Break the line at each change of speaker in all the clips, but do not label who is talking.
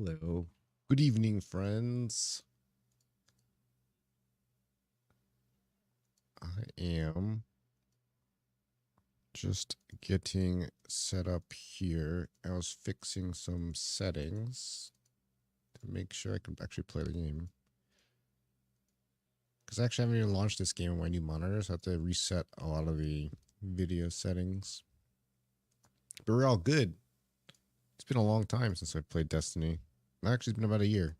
Hello. Good evening, friends. I am just getting set up here. I was fixing some settings to make sure I can actually play the game. Because I actually haven't even launched this game on my new monitor, so I have to reset a lot of the video settings. But we're all good. It's been a long time since I played Destiny. Actually, it's been about a year.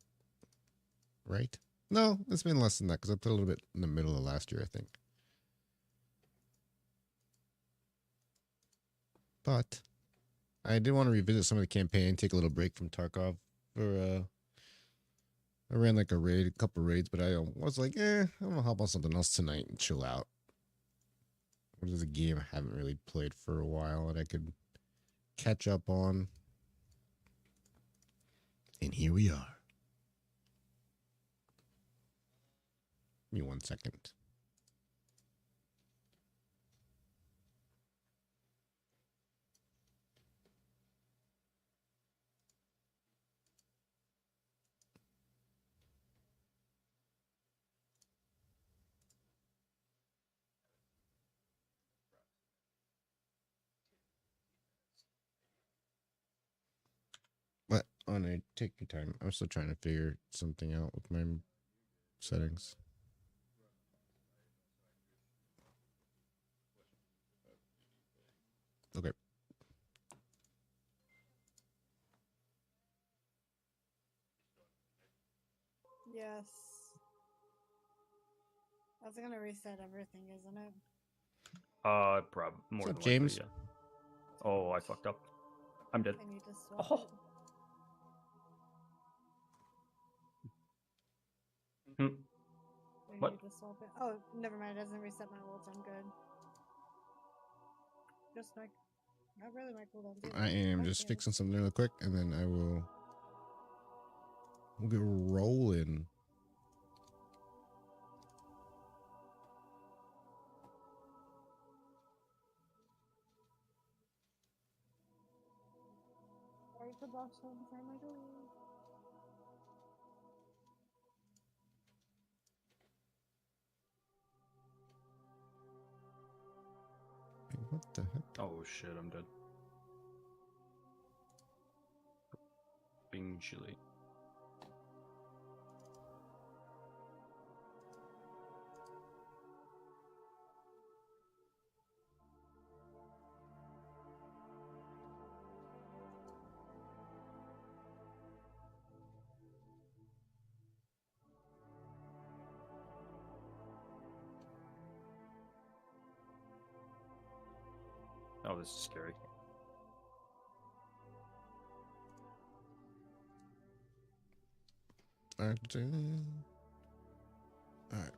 Right? No, it's been less than that because I played a little bit in the middle of last year, I think. But I did want to revisit some of the campaign, take a little break from Tarkov for I ran like a couple raids, but I was like, I'm gonna hop on something else tonight and chill out. What is a game I haven't really played for a while that I could catch up on? And here we are. Give me 1 second. But on a take your time. I'm still trying to figure something out with my settings. Okay.
Yes. That's gonna reset everything, isn't it?
Probably more
What's
than
up, James?
likely, yeah. Oh, I fucked up. I'm dead.
I need to swap
Oh.
it.
Hmm.
We
What?
need to swap it. Oh, never mind. It doesn't reset my ults. I'm good. Just my, not really my cooldowns either.
I am just fixing something real quick, and then we'll get rolling.
Sorry for boss home for my door.
What the heck?
Oh shit, I'm dead. Being chilly. Oh, this is scary.
Alright. Alright.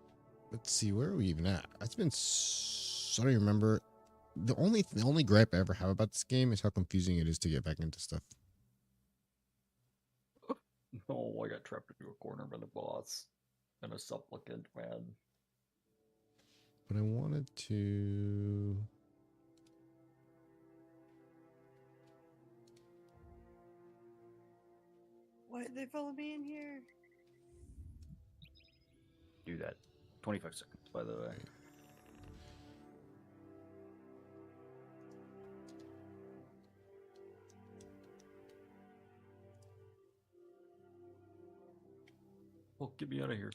Let's see, where are we even at? It's been I don't even remember. The only gripe I ever have about this game is how confusing it is to get back into stuff.
Oh, I got trapped into a corner by the boss. And a supplicant, man.
But I wanted to.
Why did they follow me in here?
Do that. 25 seconds, by the way. Oh, get me out of here.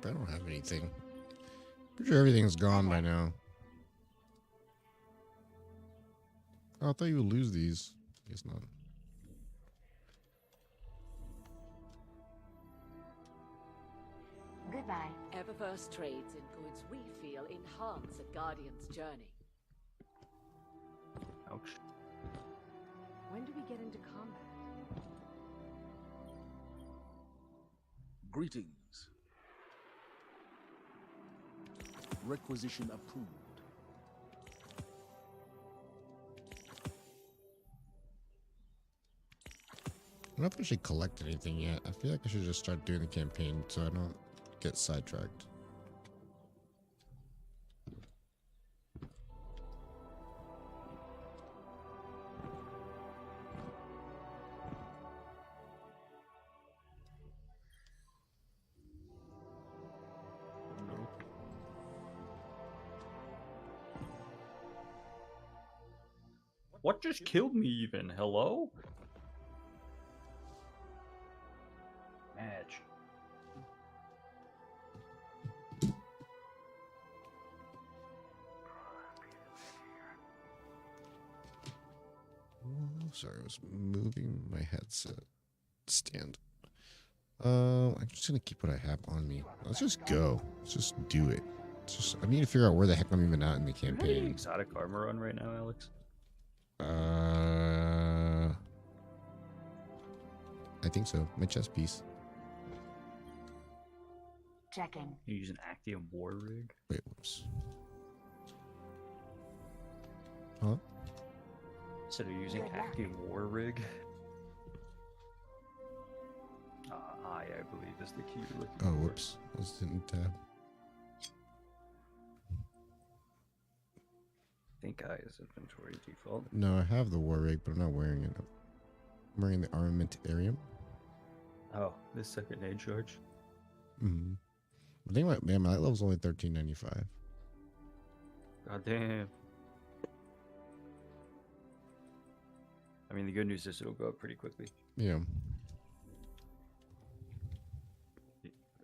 I don't have anything. Pretty sure everything's gone by now. Oh, I thought you would lose these. Guess not.
Goodbye.
Eververse trades in goods we feel enhance a Guardian's journey.
Ouch.
When do we get into combat?
Greetings. Requisition approved.
I don't know if I should collect anything yet. I feel like I should just start doing the campaign so I don't get sidetracked.
No. What just killed me even? Hello? Match.
Oh, sorry, I was moving my headset stand. I'm just gonna keep what I have on me. Let's just go. Let's just do it. It's just I need to figure out where the heck I'm even at in the
Do you have any
campaign.
exotic armor on right now, Alex?
I think so. My chest piece.
Checking.
You use an Actium war rig?
Wait, whoops. Huh?
Instead of using
Good luck.
Actium war rig? I believe, is the key you're looking
Oh,
for.
whoops. I was didn't tab.
I think I is inventory default.
No, I have the war rig, but I'm not wearing it. I'm wearing the armamentarium.
Oh, this second aid charge?
Mm-hmm. I think my light level's only 1395.
God damn. I mean, the good news is it'll go up pretty quickly.
Yeah.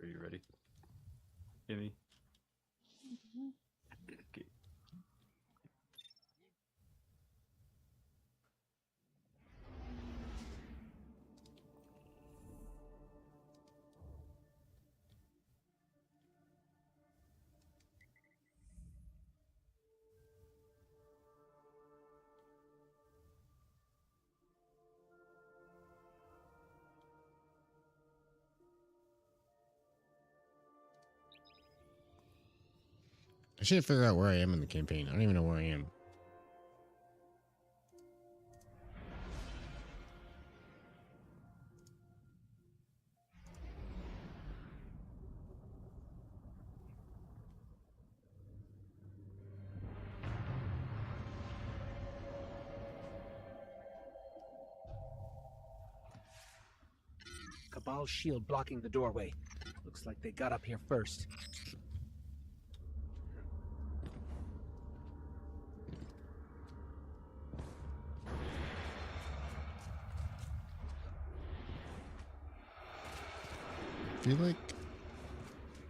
Are you ready? Gimme. Okay.
I should figure out where I am in the campaign. I don't even know where I am.
Cabal's shield blocking the doorway. Looks like they got up here first.
I feel like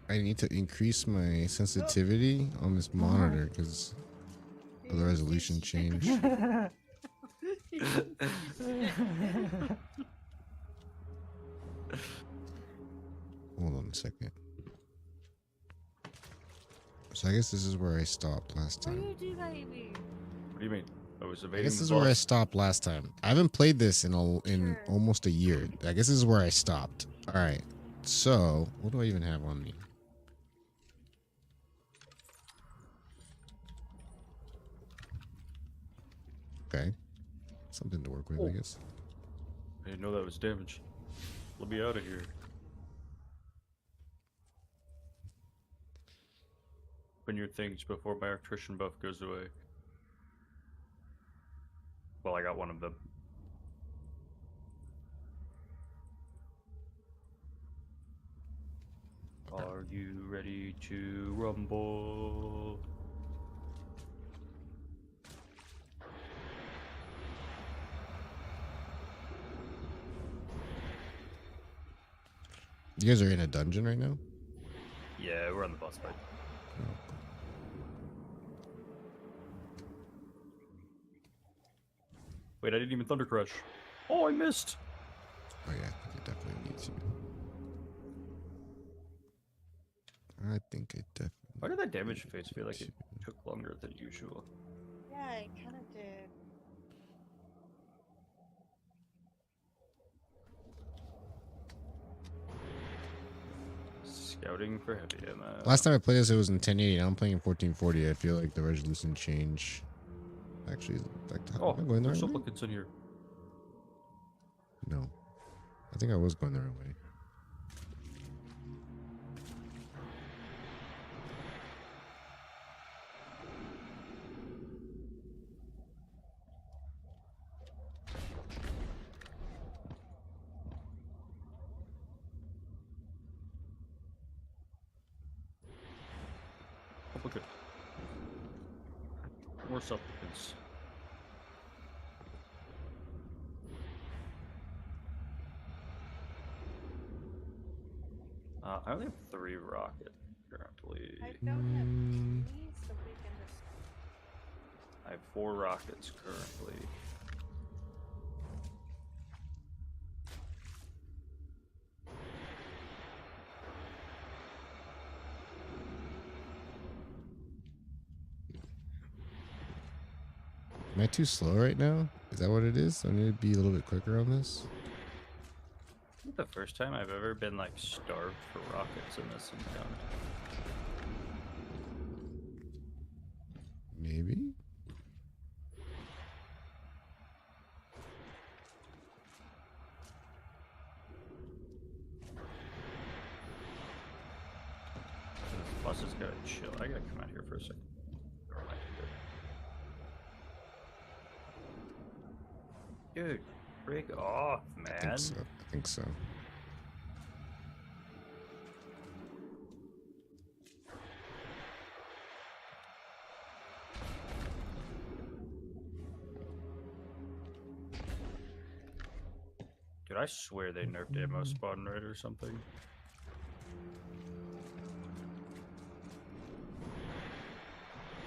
I need to increase my sensitivity on this monitor because of the resolution change. Hold on a second. So I guess this is where I stopped last
What are
time.
you doing, baby?
What do you mean? I was
I
evading
guess
the
this is where I
boss.
stopped last time. I haven't played this in
Sure.
almost a year. I guess this is where I stopped. All right. So what do I even have on me? Okay. Something to work with, I guess.
I didn't know that was damage. Let me out of here. Open your things before my attrition buff goes away. Well, I got one of them. Are you ready to rumble?
You guys are in a dungeon right now?
Yeah, we're on the boss fight. Wait, I didn't even Thunder Crush. Oh, I missed.
Oh yeah, I think it definitely needs you. I think it definitely.
Why did that damage phase feel like it took longer than usual?
Yeah, it kind of did.
Scouting for heavy ammo.
Last time I played this, it was in 1080. Now I'm playing in 1440. I feel like the resolution change. Actually, like,
Oh,
am I going the
there's
right way?
supplicants in here.
No, I think I was going the right way.
Supplicant. More supplicants. I only have 3 rockets currently.
I don't have any, so we can just.
I have 4 rockets currently.
Am I too slow right now? Is that what it is? I need to be a little bit quicker on this.
I think the first time I've ever been like starved for rockets in this encounter.
Maybe.
This bus is gotta chill. I gotta come out here for a second. Or am I good? Dude, break off, man.
I think so. I think so.
Dude, I swear they nerfed ammo spawn rate or something.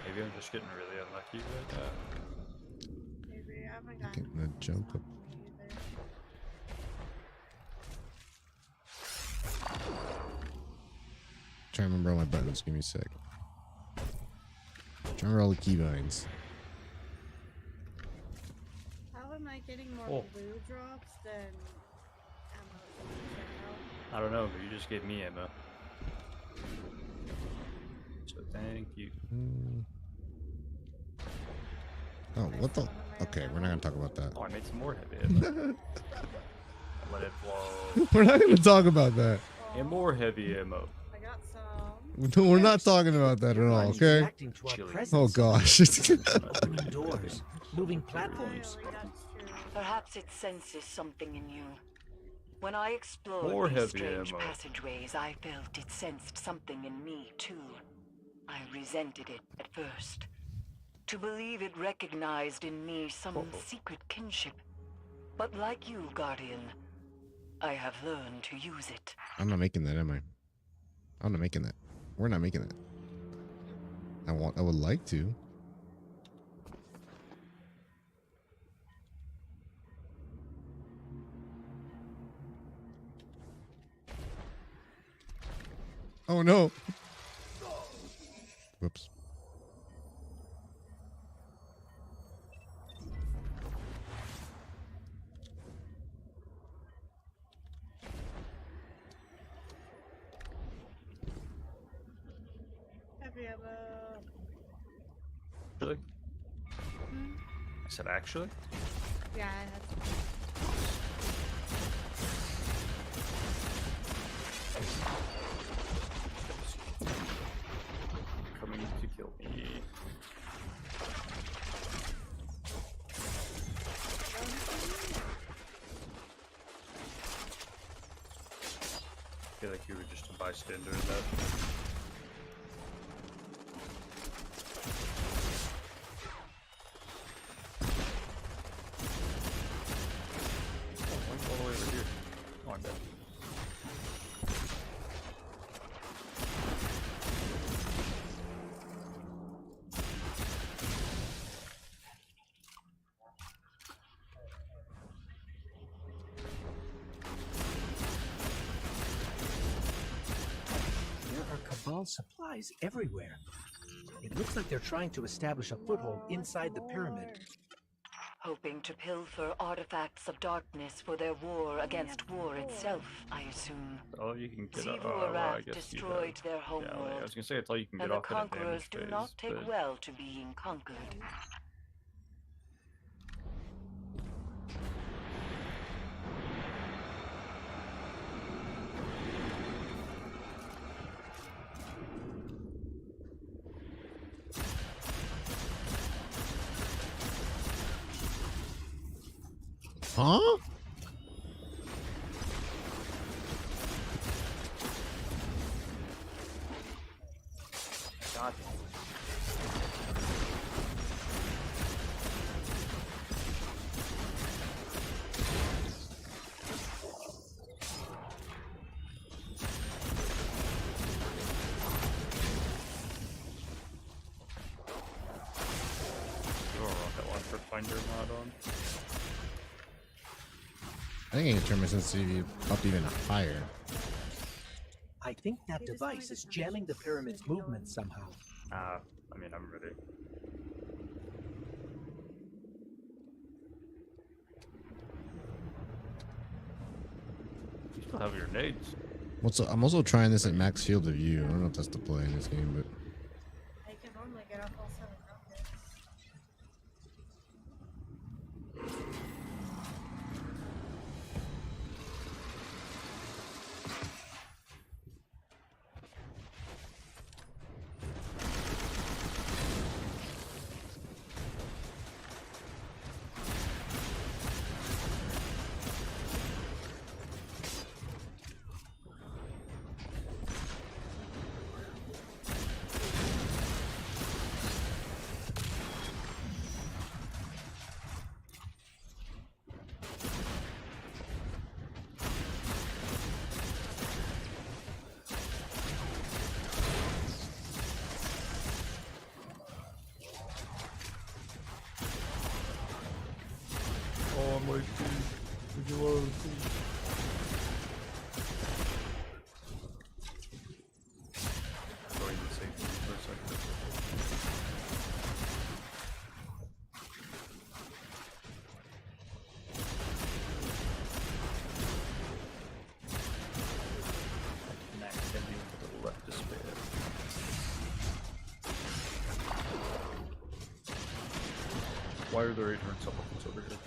Maybe I'm just getting really unlucky right now.
Maybe I haven't gotten.
Getting a jump up.
either.
Trying to remember all my buttons. Give me a sec. Trying to remember all the keybinds.
How am I getting more
Oh.
blue drops than ammo?
I don't know, but you just gave me ammo. So thank you.
Oh, what the? Okay, we're not gonna talk about that.
Oh, I made some more heavy ammo. Let it flow.
We're not gonna talk about that.
And more heavy ammo.
I got some.
No, we're not talking about that at all. Okay.
Reacting to our
Chilling.
presence.
Oh gosh.
Opening doors, moving platforms.
Really, that's true.
Perhaps it senses something in you. When I explored
More
these
heavy
strange
ammo.
passageways, I felt it sensed something in me, too. I resented it at first. To believe it recognized in me some secret kinship. But like you, Guardian, I have learned to use it.
I'm not making that, am I? I'm not making that. We're not making that. I would like to. Oh no. Whoops.
Heavy ammo.
Really? I said actually?
Yeah, I had some.
Coming to kill me. I feel like you were just a bystander in that. Oh, went all the way over here. Oh, I'm dead.
Well, supplies everywhere. It looks like they're trying to establish a foothold inside the pyramid.
Hoping to pilfer artifacts of darkness for their war against war itself, I assume.
Oh, you can get
Sivu
well, I
Arath
guess
destroyed their
yeah, like, I
homeworld,
was gonna say it's all you can get
and the
off in a
conquerors
damage
do
phase,
not take
but
well to being conquered.
Huh?
God. Throw a rocket launcher finder mod on.
I think I can turn my sensitivity up even higher.
I think that
You just
device
wanted
is
to
jamming the
finish
pyramid's
the video.
movement somehow.
I mean, I'm ready. You still have your nades.
I'm also trying this at max field of view. I don't know if that's the play in this game, but
I can normally get off all 7 rockets.
Oh, my God. Going to safety for a second. Max heavy to the left to spare. Why are there 800 supplements over here?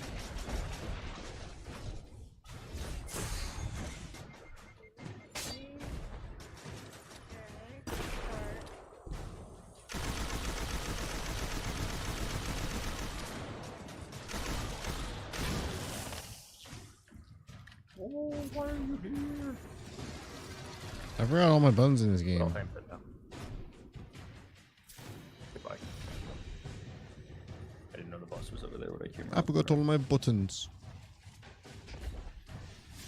Oh, why are you here?
I forgot all my buttons in this game.
Well, I'm dead now. Goodbye. I didn't know the boss was over there when I came
I
around.
forgot all my buttons.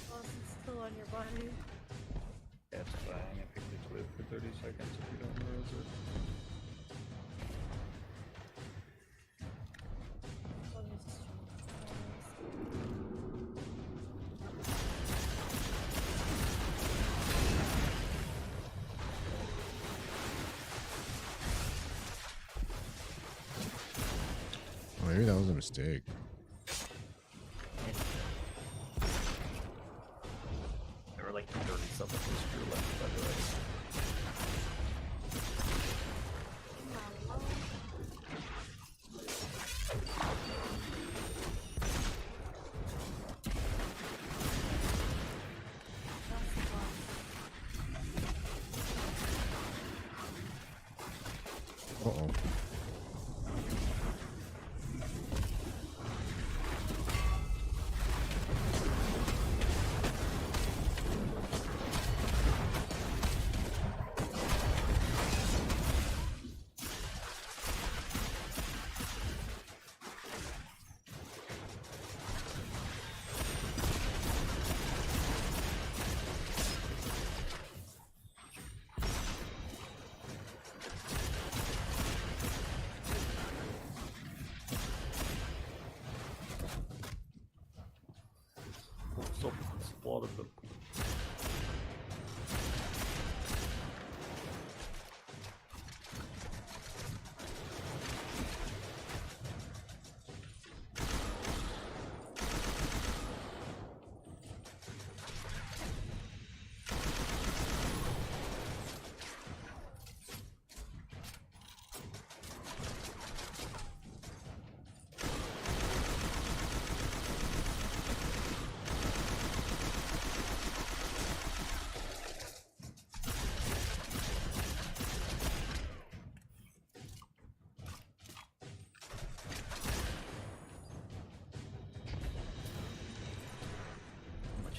Well, it's still on your body.
Yeah, it's fine. I picked it with for 30 seconds if you don't realize it.
Let me just-
Oh, maybe that was a mistake.
There were like 30 supplements to your left, by the way.
Uh-oh.
Still slaughtered them.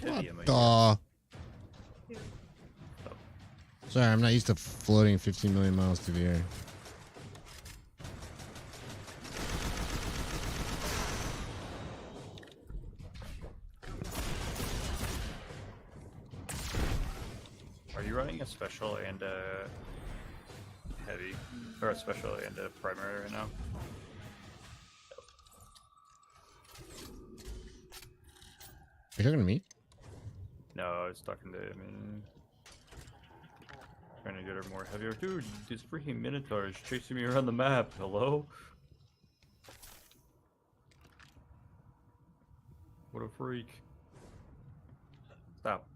much
What
heavy am I?
the?
Dude,
Sorry, I'm not used to floating 15 million miles through the air.
Are you running a special and a heavy, or a special and a primary right now?
Are you talking to me?
No, I was talking to trying to get her more heavier. Dude, this freaking Minotaur is chasing me around the map. Hello? What a freak. Stop.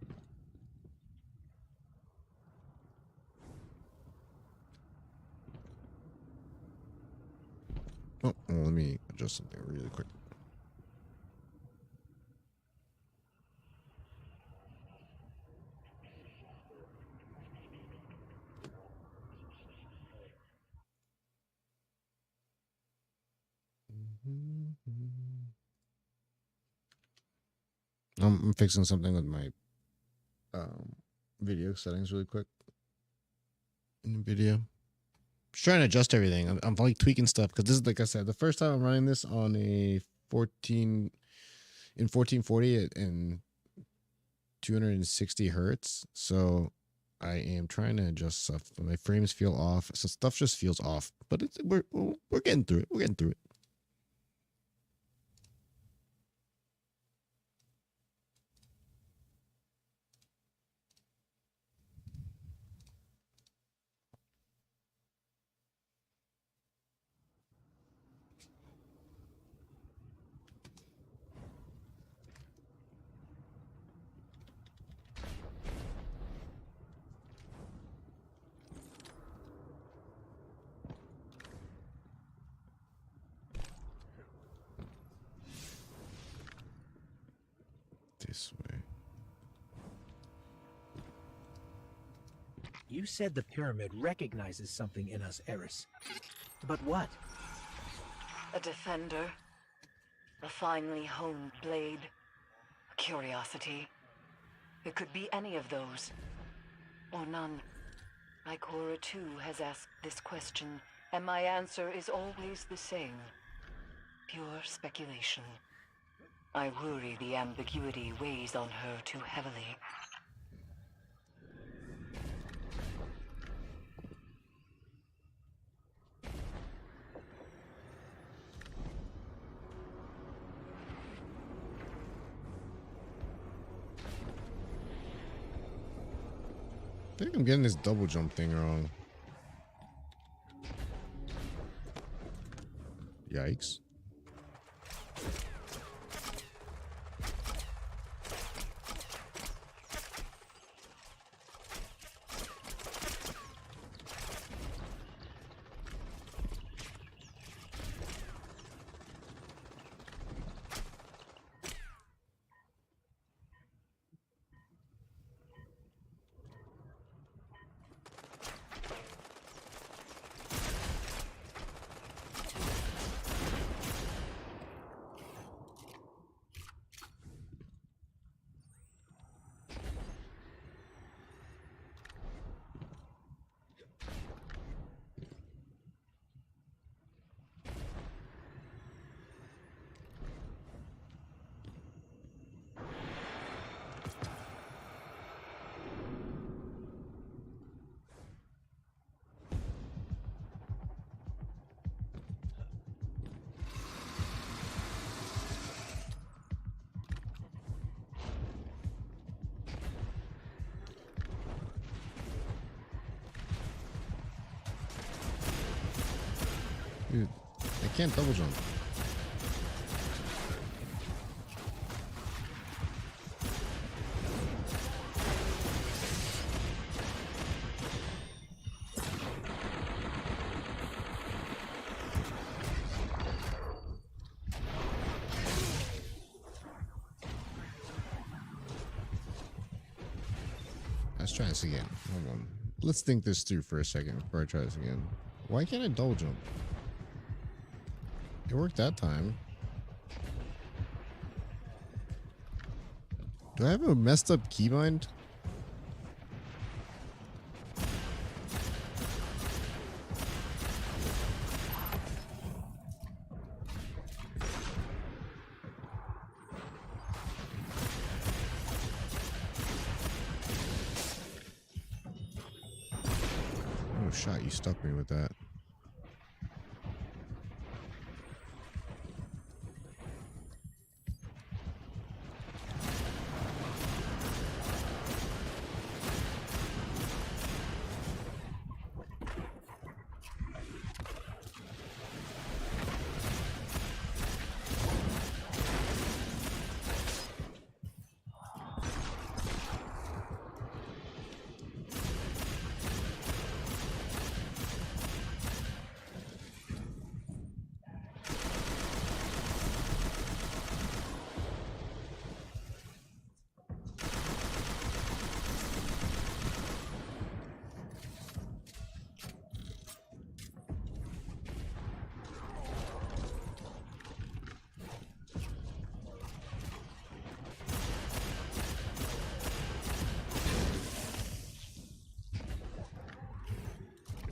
Oh, well, let me adjust something really quick. I'm fixing something with my video settings really quick. In the video, just trying to adjust everything. I'm like tweaking stuff because this is, like I said, the first time I'm running this on a 1440 and 260 hertz. So I am trying to adjust stuff. My frames feel off, so stuff just feels off. But we're getting through it. We're getting through it. This way.
You said the pyramid recognizes something in us, Eris. But what?
A defender, a finely honed blade, a curiosity. It could be any of those, or none. My Cora too has asked this question, and my answer is always the same. Pure speculation. I worry the ambiguity weighs on her too heavily.
I think I'm getting this double jump thing wrong. Yikes. Dude, I can't double jump. Let's try this again. Hold on. Let's think this through for a second before I try this again. Why can't I double jump? It worked that time. Do I have a messed up keybind? Oh, shot. You stuck me with that.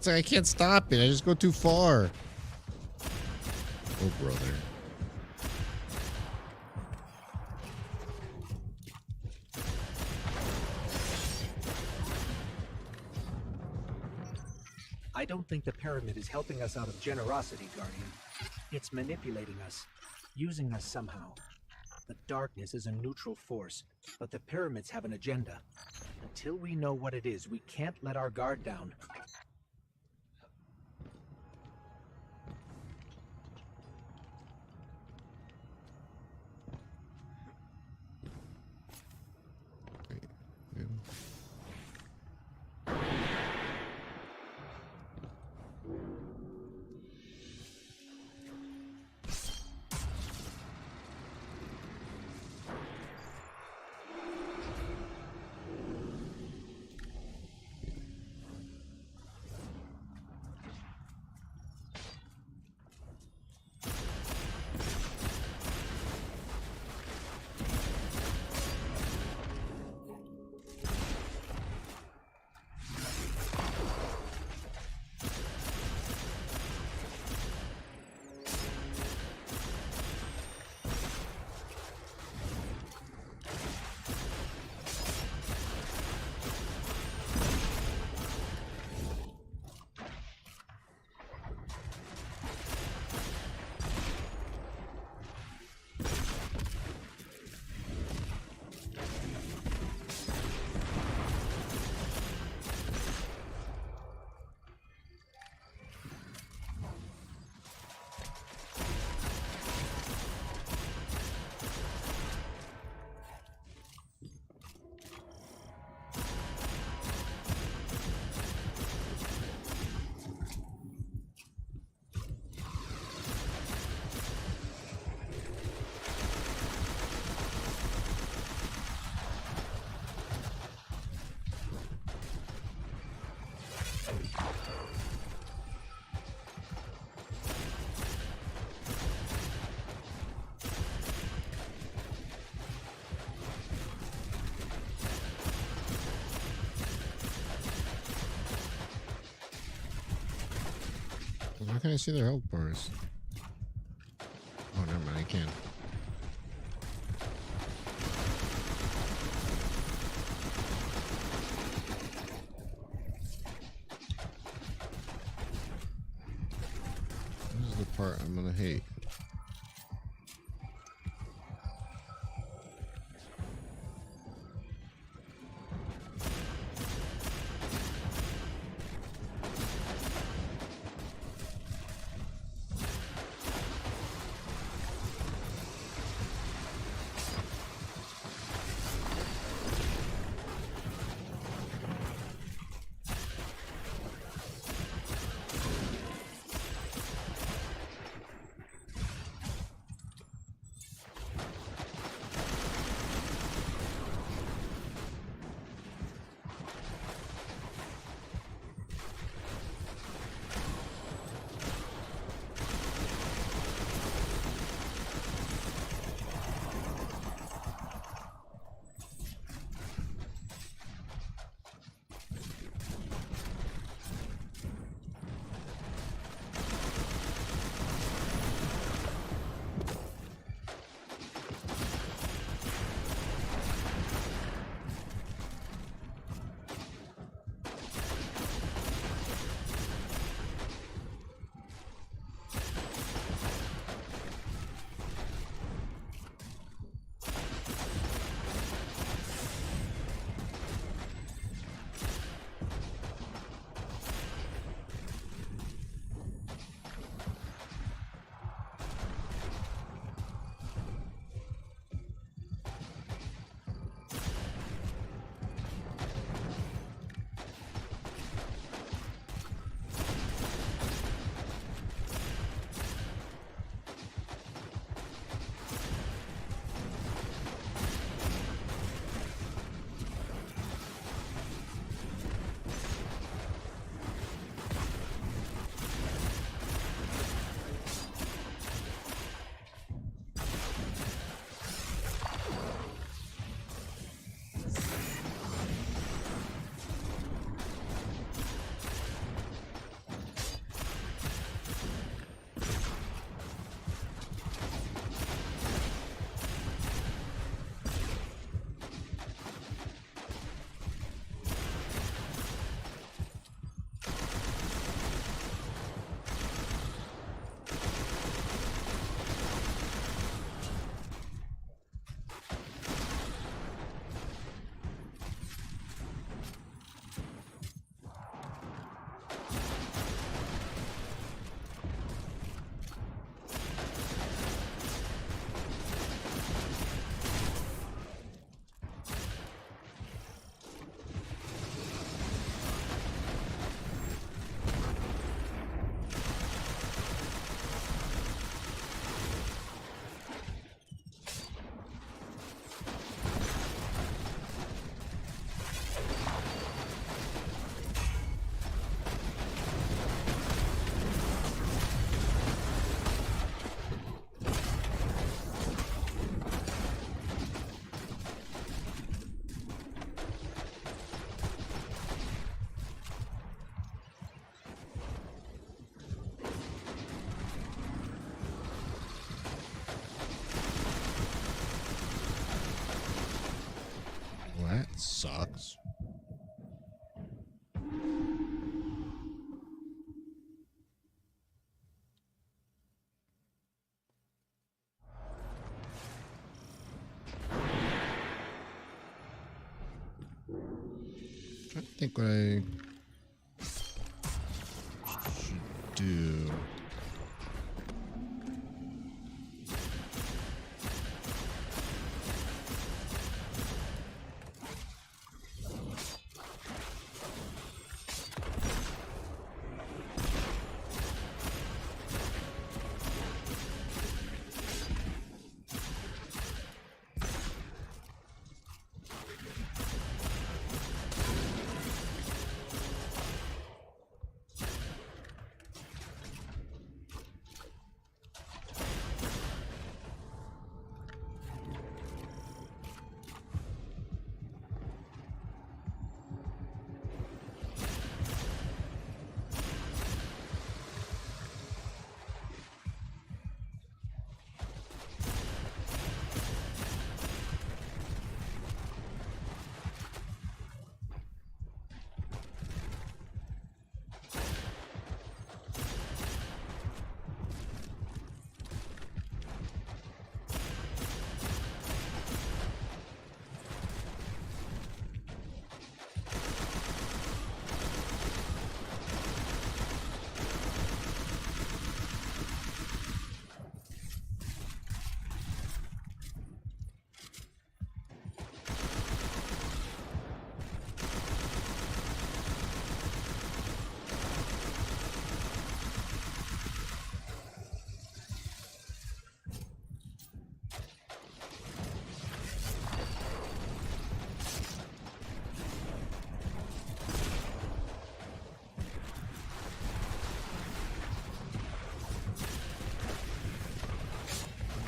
It's like I can't stop it. I just go too far. Oh, brother.
I don't think the pyramid is helping us out of generosity, Guardian. It's manipulating us, using us somehow. The darkness is a neutral force, but the pyramids have an agenda. Until we know what it is, we can't let our guard down.
Yeah. Why can't I see their health bars? Oh, never mind. I can. This is the part I'm gonna hate. sucks. I think what I should do.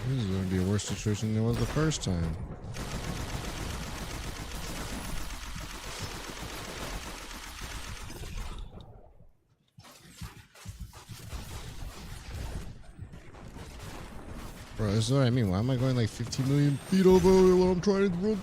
This is going to be a worse situation than it was the first time. Bro, this is what I mean. Why am I going like 15 million feet over what I'm trying to run?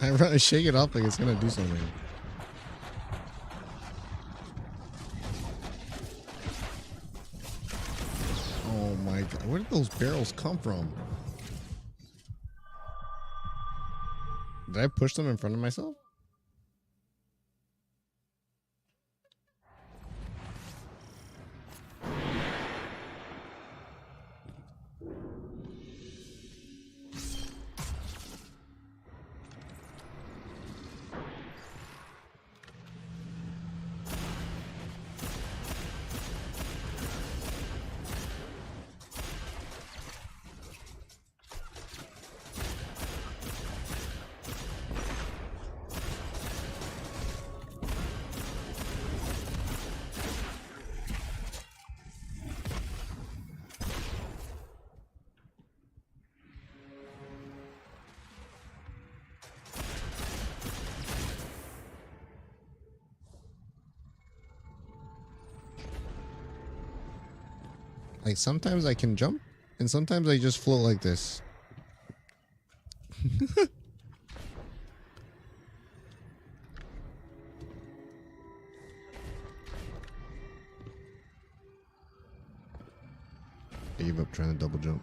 I rather shake it off like it's gonna do something. Oh my god, where did those barrels come from? Did I push them in front of myself? Like sometimes I can jump, and sometimes I just float like this. I gave up trying to double jump.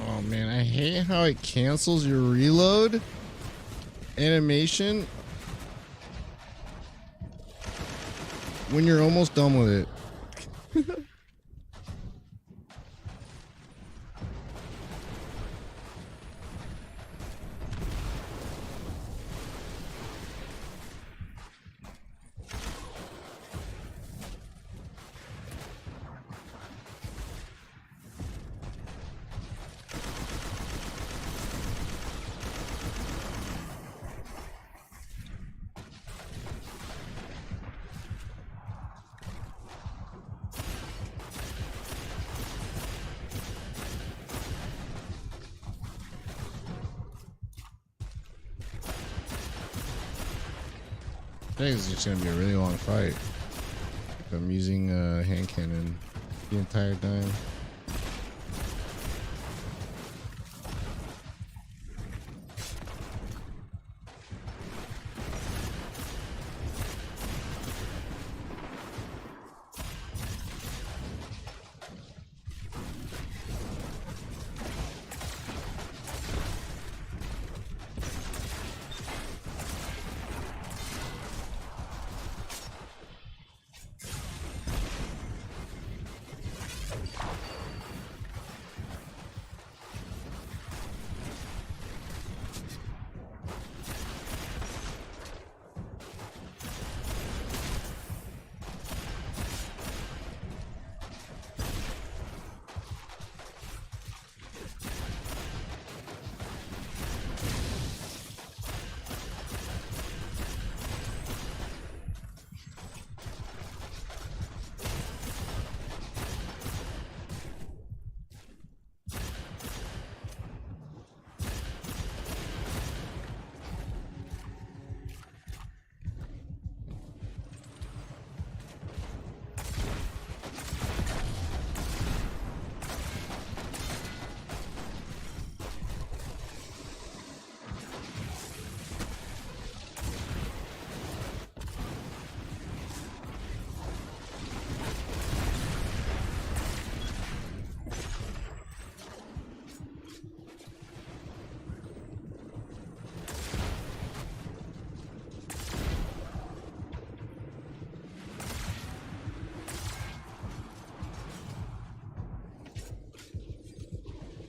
Oh man, I hate how it cancels your reload animation when you're almost done with it. I think it's just gonna be a really long fight. I'm using hand cannon the entire time.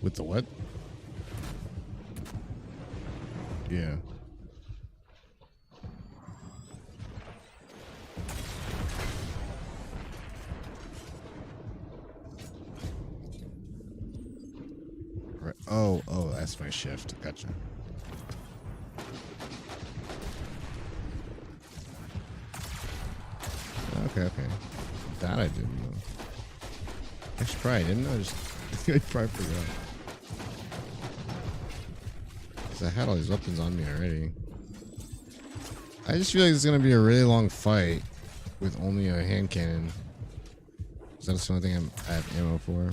With the what? Yeah. Oh, that's my shift. Gotcha. Okay. That I didn't know. I should probably didn't know. I probably forgot. 'Cause I had all these weapons on me already. I just feel like it's gonna be a really long fight with only a hand cannon. Is that the only thing I have ammo for?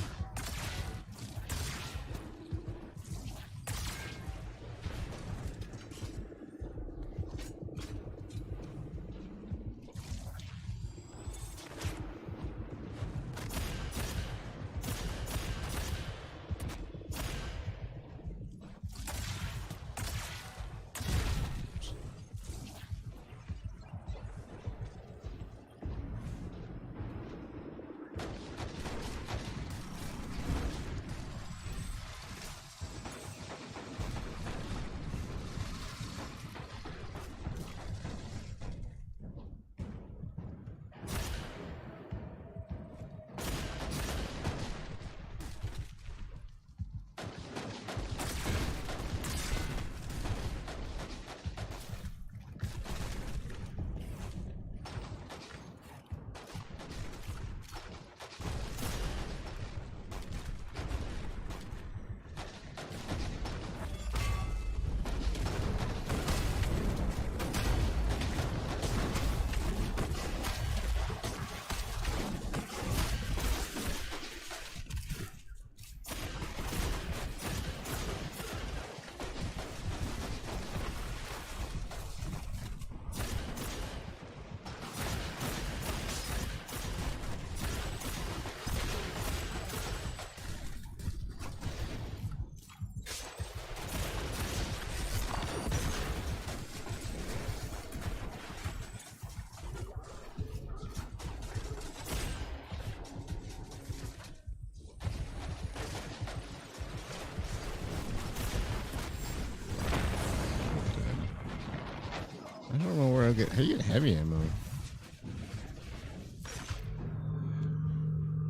I don't know where I'll get. How do you get heavy ammo?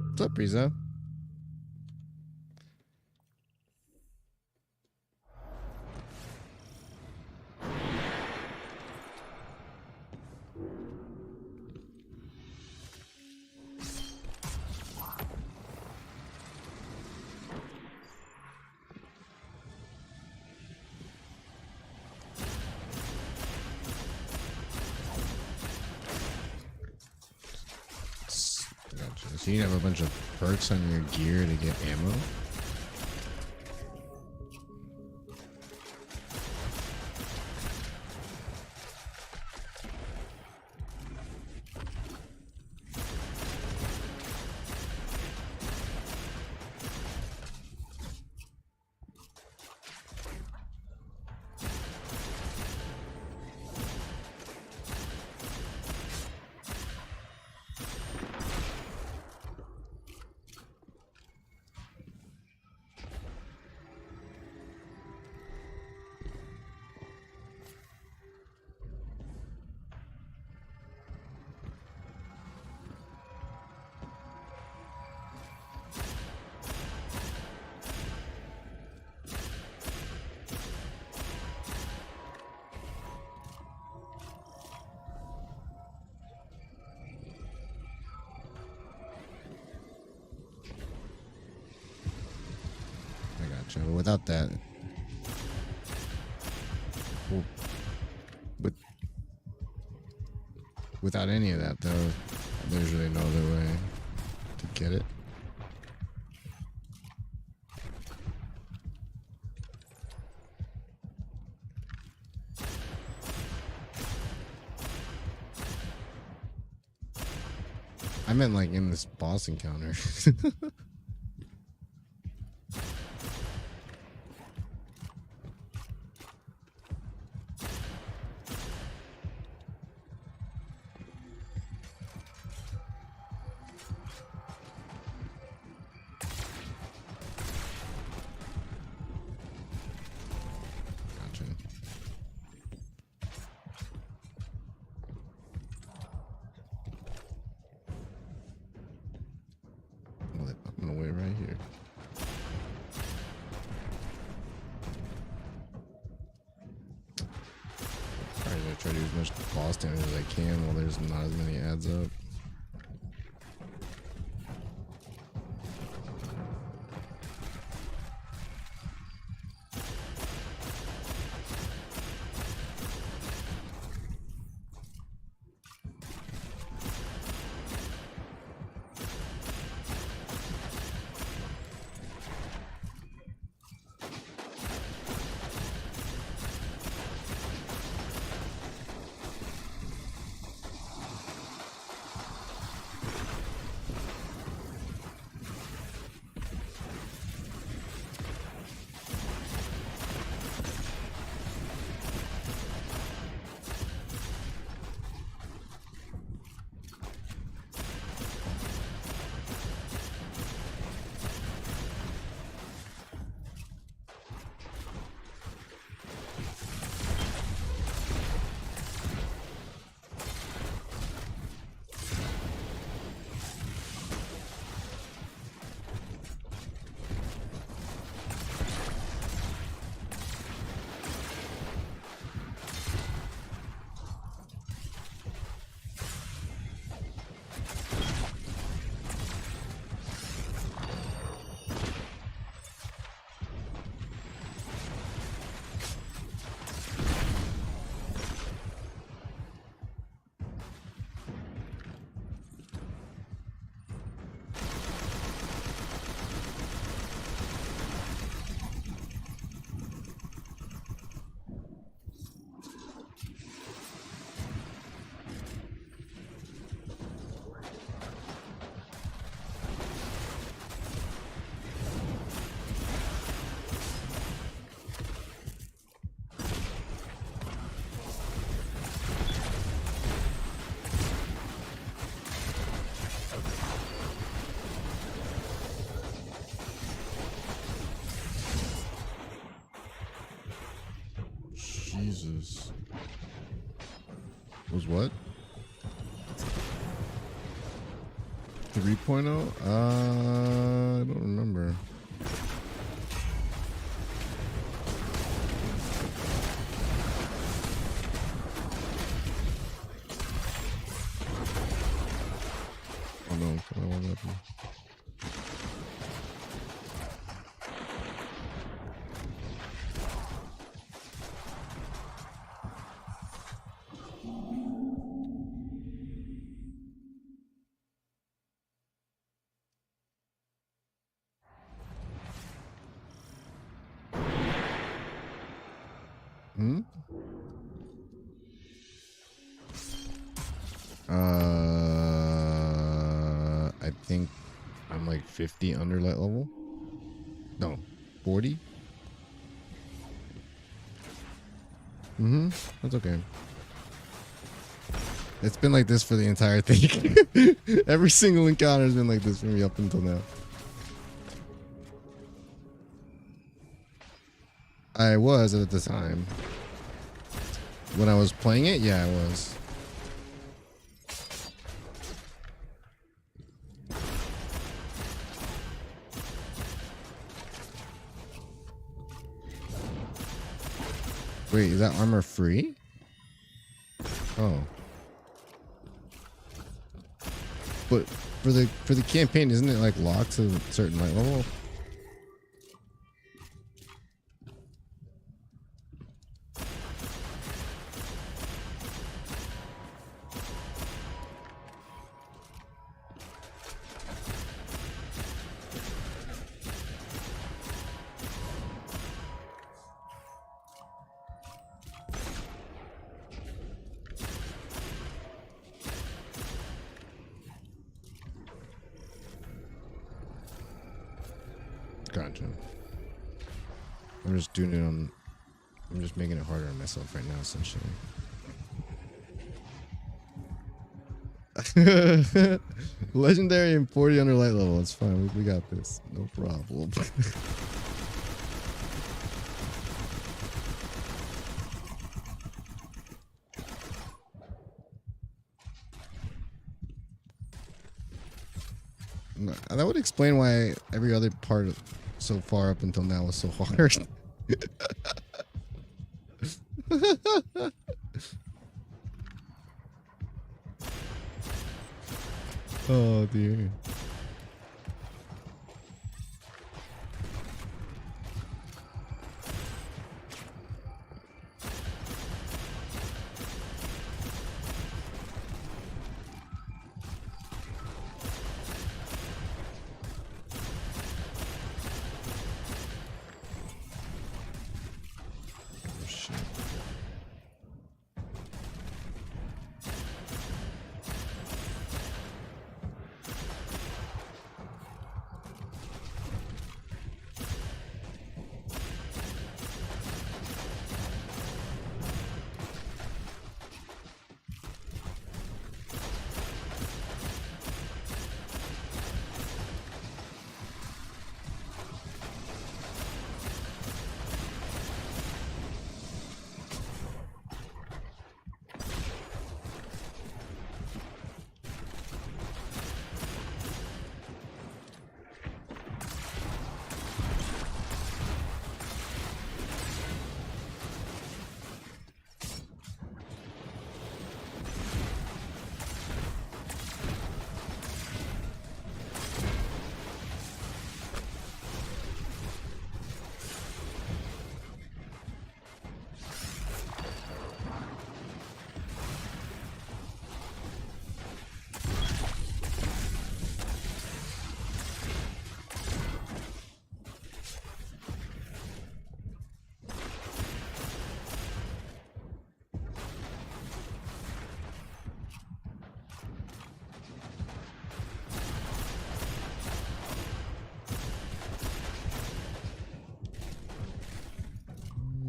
What's up, Riza? Gotcha. So you have a bunch of perks on your gear to get ammo? But without that, well, without any of that, though, there's really no other way to get it. I meant like in this boss encounter. try to do as much boss damage as I can while there's not as many ads up. Jesus. Was what? 3.0? I don't remember. Oh no, I don't want that. Hmm? I think I'm like 50 under light level. No, 40. That's okay. It's been like this for the entire thing. Every single encounter has been like this for me up until now. I was at the time. When I was playing it, yeah, I was. Wait, is that armor free? Oh. But for the campaign, isn't it like locked to a certain light level? Gotcha. I'm just doing it on. I'm just making it harder on myself right now, essentially. Legendary and 40 under light level. It's fine. We got this. No problem. That would explain why every other part so far up until now was so hard. Oh dear. Oh, shit.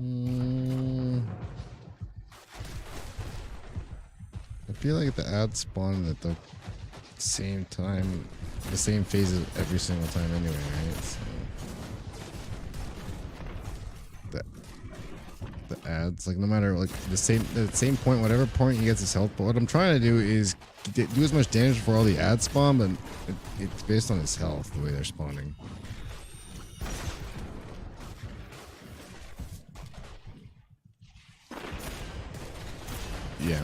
Mm, I feel like the ads spawn at the same time, the same phases every single time anyway, right? So the ads, like no matter like the same point, whatever point he gets his health. But what I'm trying to do is do as much damage before all the ads spawn, but it's based on his health the way they're spawning. Yeah.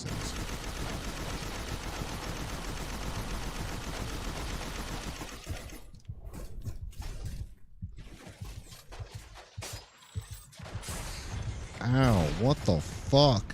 makes sense. Ow, what the fuck?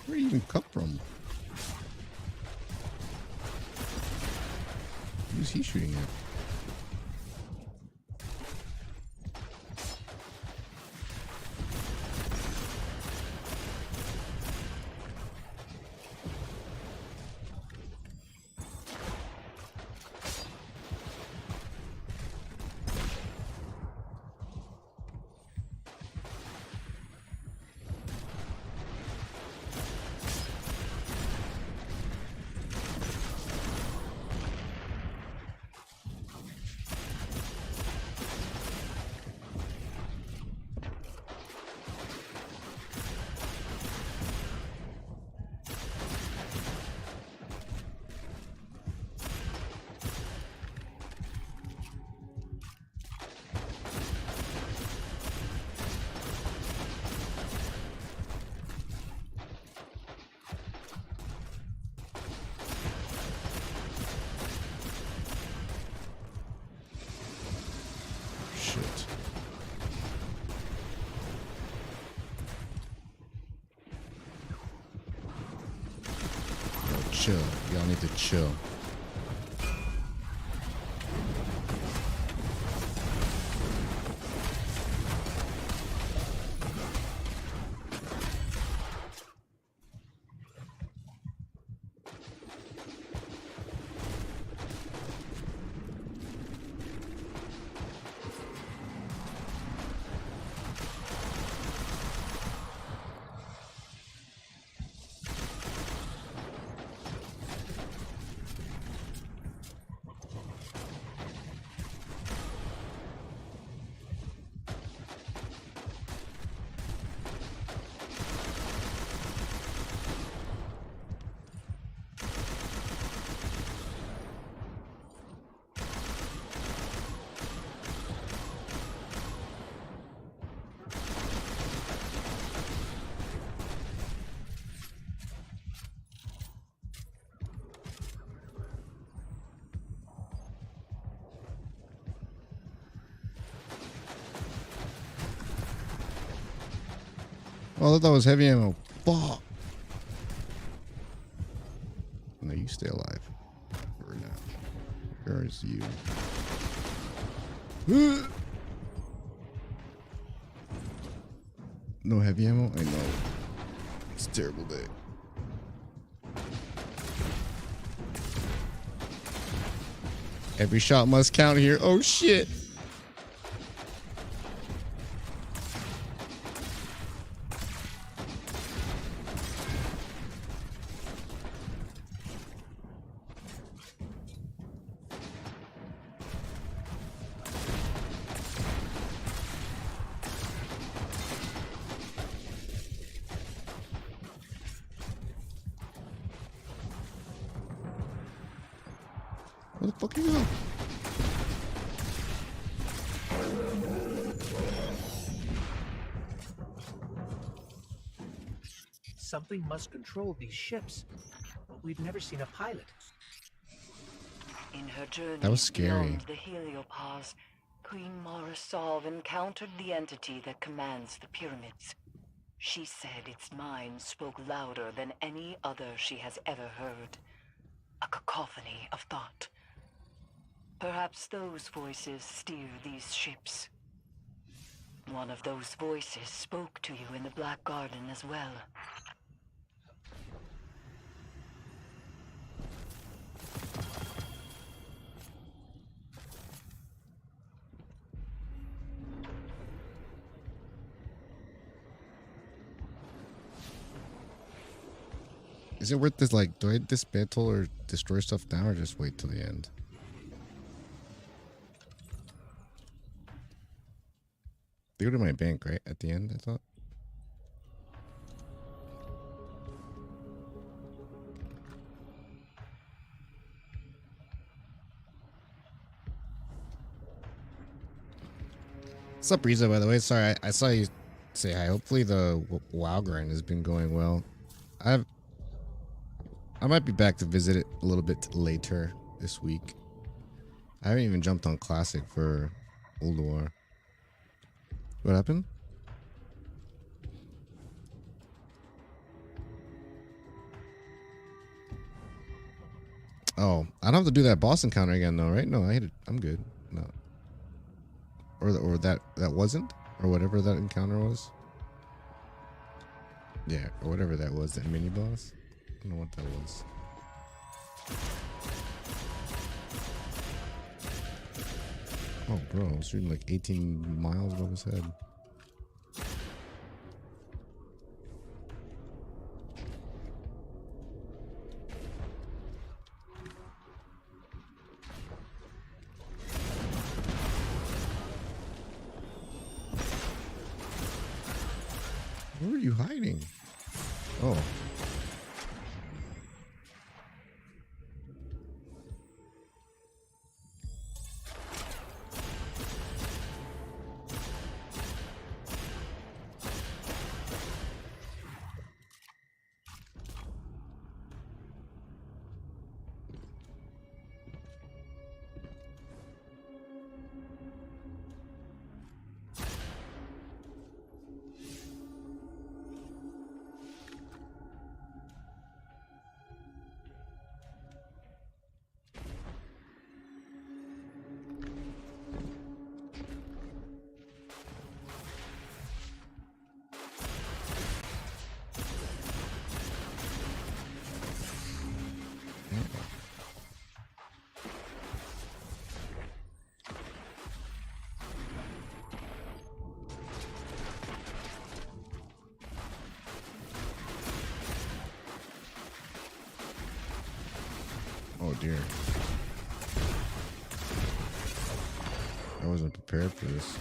Where did he even come from? Who's he shooting at? Shit. Yo, chill. Y'all need to chill. Oh, I thought that was heavy ammo. Fuck. No, you stay alive. For now. Where is you? No heavy ammo? I know. It's a terrible day. Every shot must count here. Oh, shit. Where the fuck you go?
Something must control these ships, but we've never seen a pilot.
In her journey
That was scary.
beyond the heliopause, Queen Mara Solve encountered the entity that commands the pyramids. She said its mind spoke louder than any other she has ever heard. A cacophony of thought. Perhaps those voices steer these ships. One of those voices spoke to you in the Black Garden as well.
Is it worth this? Like, do I dismantle or destroy stuff now, or just wait till the end? They go to my bank, right? At the end, I thought. What's up, Riza, by the way? Sorry, I saw you say hi. Hopefully the WoW grind has been going well. I might be back to visit it a little bit later this week. I haven't even jumped on Classic for Old War. What happened? Oh, I don't have to do that boss encounter again, though, right? No, I hit it. I'm good. No. Or that wasn't, or whatever that encounter was. Yeah, or whatever that was, that mini boss. I don't know what that was. Oh, bro, I was shooting like 18 miles above his head. Where are you hiding? Oh. Oh dear. I wasn't prepared for this.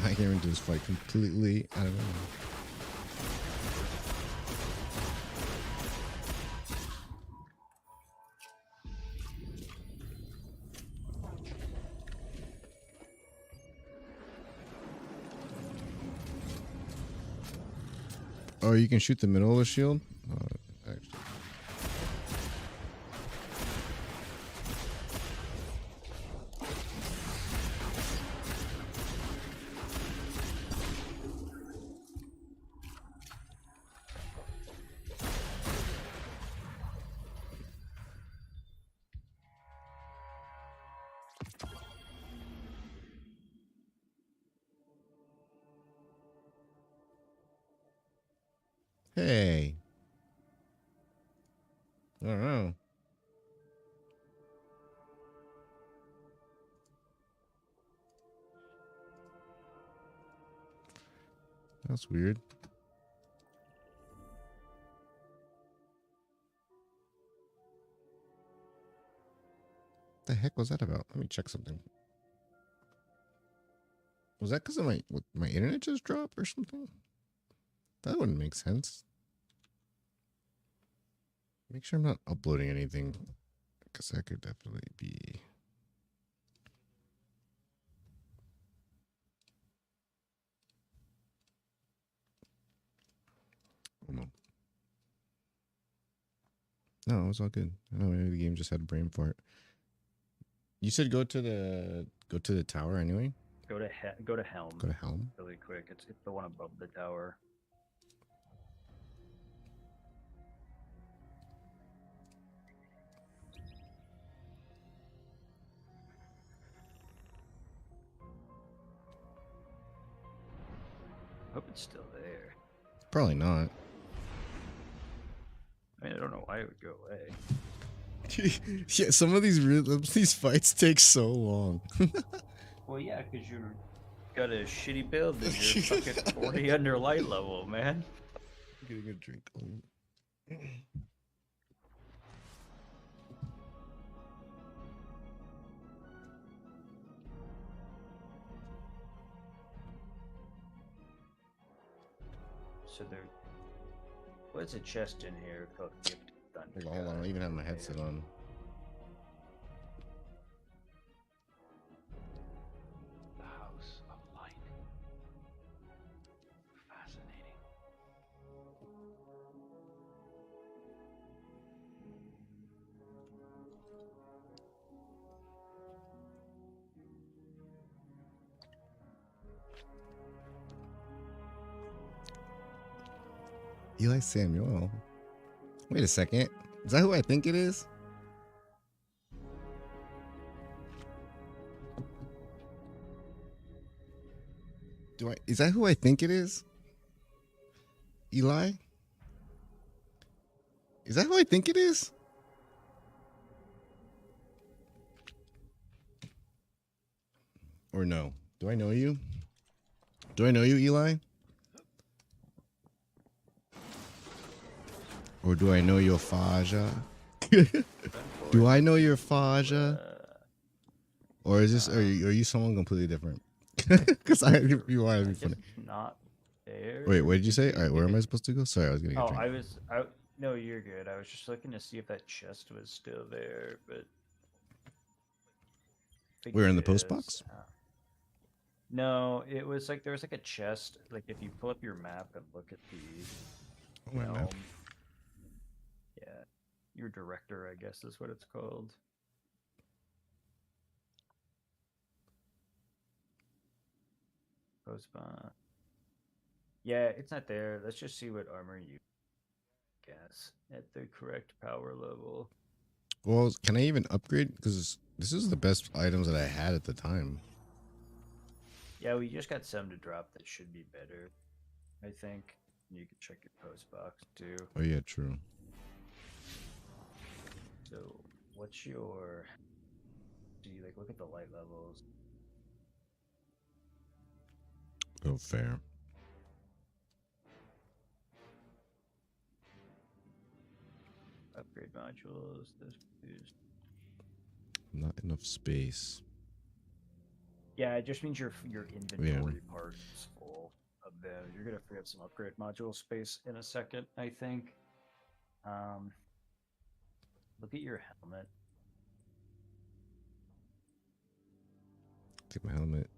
I came into this fight completely out of nowhere. Oh, you can shoot the middle of the shield? Actually. Hey. I don't know. That's weird. What the heck was that about? Let me check something. Was that because of my internet just dropped or something? That wouldn't make sense. Make sure I'm not uploading anything, because that could definitely be. Oh no. No, it was all good. I know maybe the game just had a brain fart. You said go to the tower anyway.
Go to Helm.
Go to Helm.
Really quick. It's the one above the tower. I hope it's still there.
Probably not.
I mean, I don't know why it would go away.
Yeah, some of these fights take so long.
Well, yeah, because you got a shitty build and you're fucking 40 under light level, man.
Getting a drink.
So there was a chest in here called Gift Thunder.
Hold on, I don't even have my headset on.
The House of Light. Fascinating.
Eli Samuel. Wait a second. Is that who I think it is? Is that who I think it is? Eli? Is that who I think it is? Or no? Do I know you? Do I know you, Eli? Or do I know your Faja? Do I know your Faja? Or is this? Are you someone completely different? Because you are funny.
Not there.
Wait, what did you say? All right, where am I supposed to go? Sorry, I was getting a drink.
No, you're good. I was just looking to see if that chest was still there, but
We're in the post box.
No, it was like there was like a chest. Like if you pull up your map and look at the
map.
Yeah, your director, I guess, is what it's called. Post box. Yeah, it's not there. Let's just see what armor you guess at the correct power level.
Well, can I even upgrade? Because this is the best items that I had at the time.
Yeah, we just got some to drop that should be better, I think. You can check your post box too.
Oh yeah, true.
So, what's your? Do you like look at the light levels?
Oh, fair.
Upgrade modules. This is
Not enough space.
Yeah, it just means your inventory part is full of them. You're gonna free up some upgrade module space in a second, I think. Look at your helmet.
Take my helmet.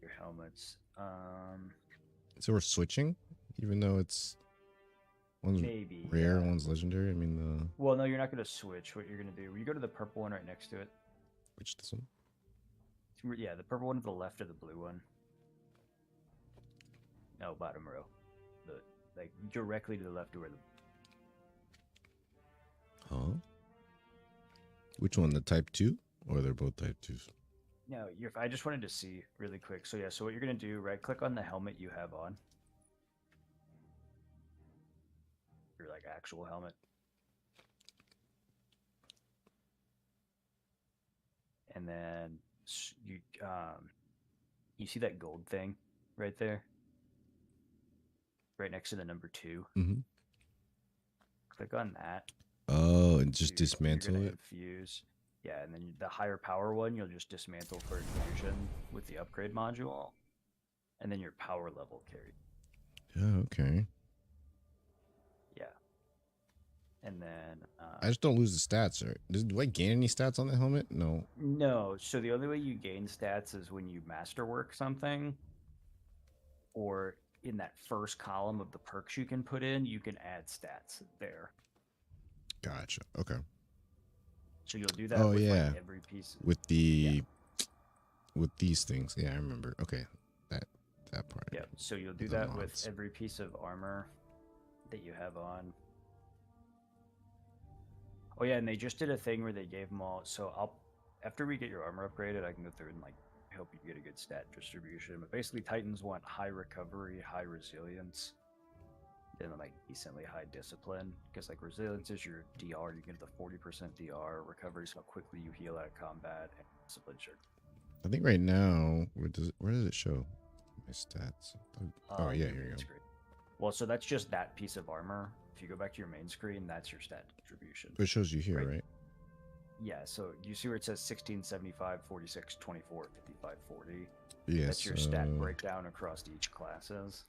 Your helmets.
So we're switching, even though it's one's
Maybe
rare, one's legendary. I mean,
Well, no, you're not gonna switch. What you're gonna do? You go to the purple one right next to it.
Which this one?
Yeah, the purple one to the left of the blue one. No, bottom row. Like directly to the left of where the.
Huh? Which one? The type 2? Or they're both type 2s?
No, I just wanted to see really quick. So yeah, so what you're gonna do, right click on the helmet you have on. Your like actual helmet. And then you see that gold thing right there? Right next to the number 2.
Mm-hmm.
Click on that.
Oh, and just dismantle it?
Infuse. Yeah, and then the higher power one, you'll just dismantle for infusion with the upgrade module. And then your power level carry.
Yeah, okay. I just don't lose the stats. Right? Do I gain any stats on the helmet? No.
No, so the only way you gain stats is when you masterwork something, or in that first column of the perks you can put in, you can add stats there.
Gotcha. Okay.
So you'll do that
Oh
with
yeah,
like every piece.
with the with these things. Yeah, I remember. Okay, that part.
Yeah, so you'll do
The
that with
mods.
every piece of armor that you have on. Oh yeah, and they just did a thing where they gave them all. So after we get your armor upgraded, I can go through and like help you get a good stat distribution. But basically, Titans want high recovery, high resilience, and then like decently high discipline. Because like resilience is your DR, you get the 40% DR. Recovery is how quickly you heal out of combat, and discipline your.
I think right now, where does it show my stats? Oh yeah,
Your
here you
main
go.
screen. Well, so that's just that piece of armor. If you go back to your main screen, that's your stat distribution.
It shows you here, right?
Yeah, so you see where it says 16, 75, 46, 24, 55, 40?
Yes.
That's your stat breakdown across each classes.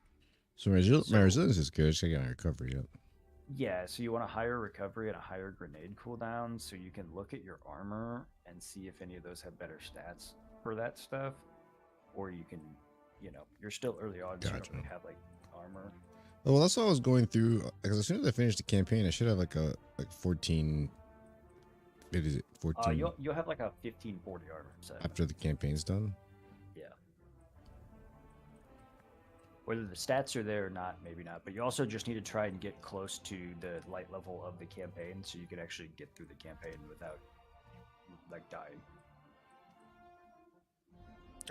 So my resilience is good. I got my recovery up.
Yeah, so you want a higher recovery and a higher grenade cooldown, so you can look at your armor and see if any of those have better stats for that stuff. Or you can, you're still early on, so you don't really have like armor.
Oh, well, that's what I was going through. Because as soon as I finish the campaign, I should have like 14. What is it? 14.
You'll have like a 1540 armor set
after the campaign's done.
Yeah. Whether the stats are there or not, maybe not. But you also just need to try and get close to the light level of the campaign, so you can actually get through the campaign without like dying.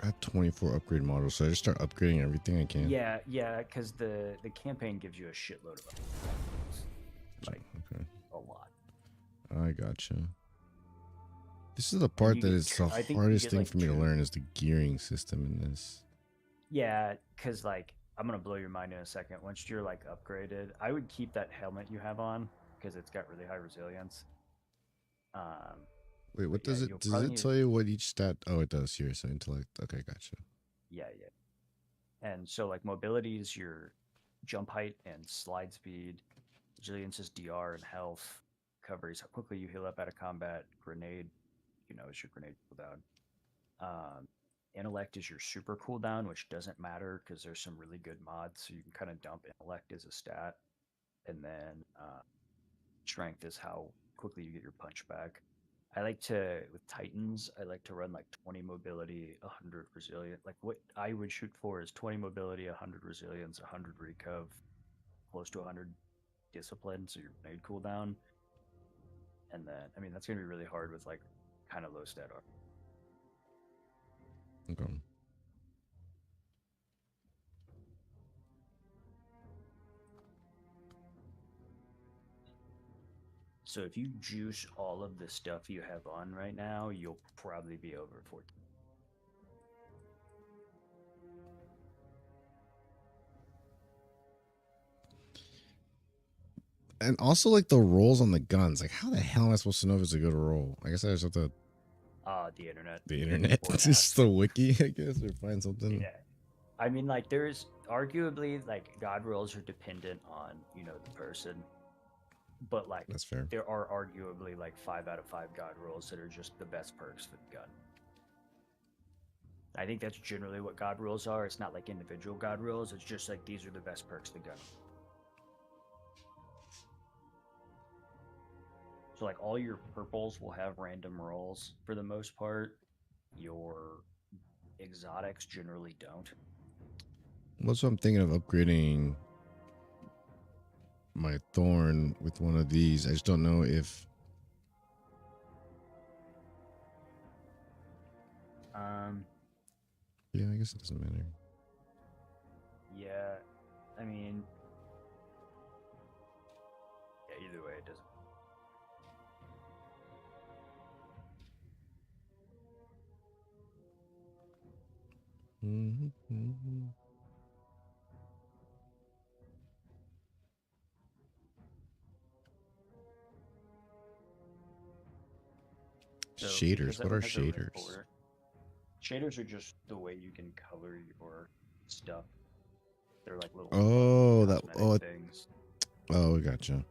I have 24 upgrade models, so I just start upgrading everything I can.
Yeah, because the campaign gives you a shitload of upgrades. Like, a lot.
I gotcha. This is the part that is the hardest thing for me to learn is the gearing system in this.
Yeah, because like, I'm going to blow your mind in a second. Once you're like upgraded, I would keep that helmet you have on because it's got really high resilience.
Wait, what does it? Does it tell you what each stat? Oh, it does here. So intellect. Okay, gotcha.
Yeah. And so like mobility is your jump height and slide speed. Resilience is DR and health. Recovery is how quickly you heal up out of combat. Grenade, is your grenade cooldown. Intellect is your super cooldown, which doesn't matter because there's some really good mods, so you can kind of dump intellect as a stat. And then strength is how quickly you get your punch back. With Titans, I like to run like 20 mobility, 100 resilient. Like what I would shoot for is 20 mobility, 100 resilience, 100 recov, close to 100 discipline, so your grenade cooldown. And then, I mean, that's going to be really hard with like kind of low stat armor.
Okay.
So if you juice all of the stuff you have on right now, you'll probably be over 14.
And also like the rolls on the guns. Like how the hell am I supposed to know if it's a good roll? I guess I just have to.
The internet.
The internet. It's just the wiki, I guess, or find something.
Yeah. I mean, like, there's arguably, like, god rolls are dependent on, the person. But, like,
that's fair.
There are arguably, like, 5 out of 5 god rolls that are just the best perks for the gun. I think that's generally what god rolls are. It's not like individual god rolls. It's just like, these are the best perks to the gun. So, like, all your purples will have random rolls for the most part. Your exotics generally don't.
What's what I'm thinking of upgrading my thorn with one of these. I just don't know if. Yeah, I guess it doesn't matter.
Yeah, I mean, yeah, either way, it doesn't.
So, shaders. What are shaders?
Shaders are just the way you can color your stuff. They're like little
things. Oh, gotcha.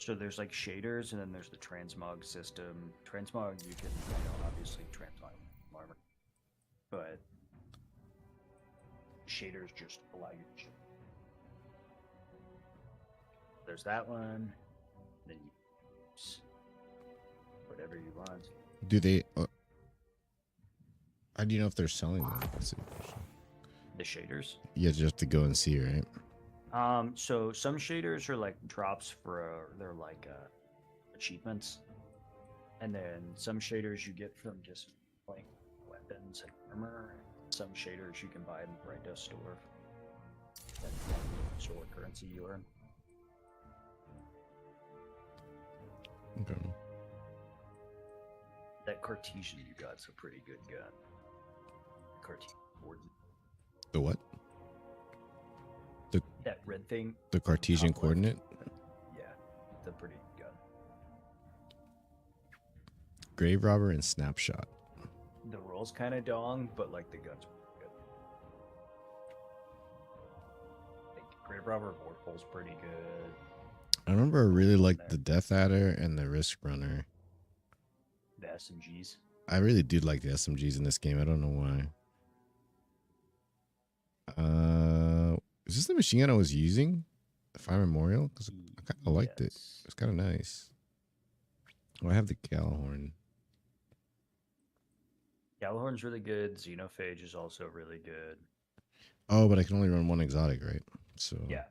So there's like shaders, and then there's the transmog system. Transmog, you can, obviously transmog armor, but shaders just allow you to. There's that one. Then you use whatever you want.
Do they? How do you know if they're selling them? That's the question.
The shaders.
You just have to go and see, right?
So some shaders are like drops for they're like achievements, and then some shaders you get from just playing weapons and armor. Some shaders you can buy in the Brando store. That's store currency you earn.
Okay.
That Cartesian you got's a pretty good gun. Cartesian coordinate.
The what?
That red thing.
The Cartesian
Top left.
coordinate?
Yeah, it's a pretty good gun.
Grave Robber and Snapshot.
The roll's kind of dong, but like the gun's pretty good. Like Grave Robber Vorpal's pretty good.
I remember I really liked the Death Adder and the Risk Runner.
The SMGs.
I really did like the SMGs in this game. I don't know why. Is this the machine gun I was using? The Fire Memorial? Because I kind of liked it. It's kind of nice. Oh, I have the Gallahorn.
Gallahorn's really good. Xenophage is also really good.
Oh, but I can only run one exotic, right? So
Yeah.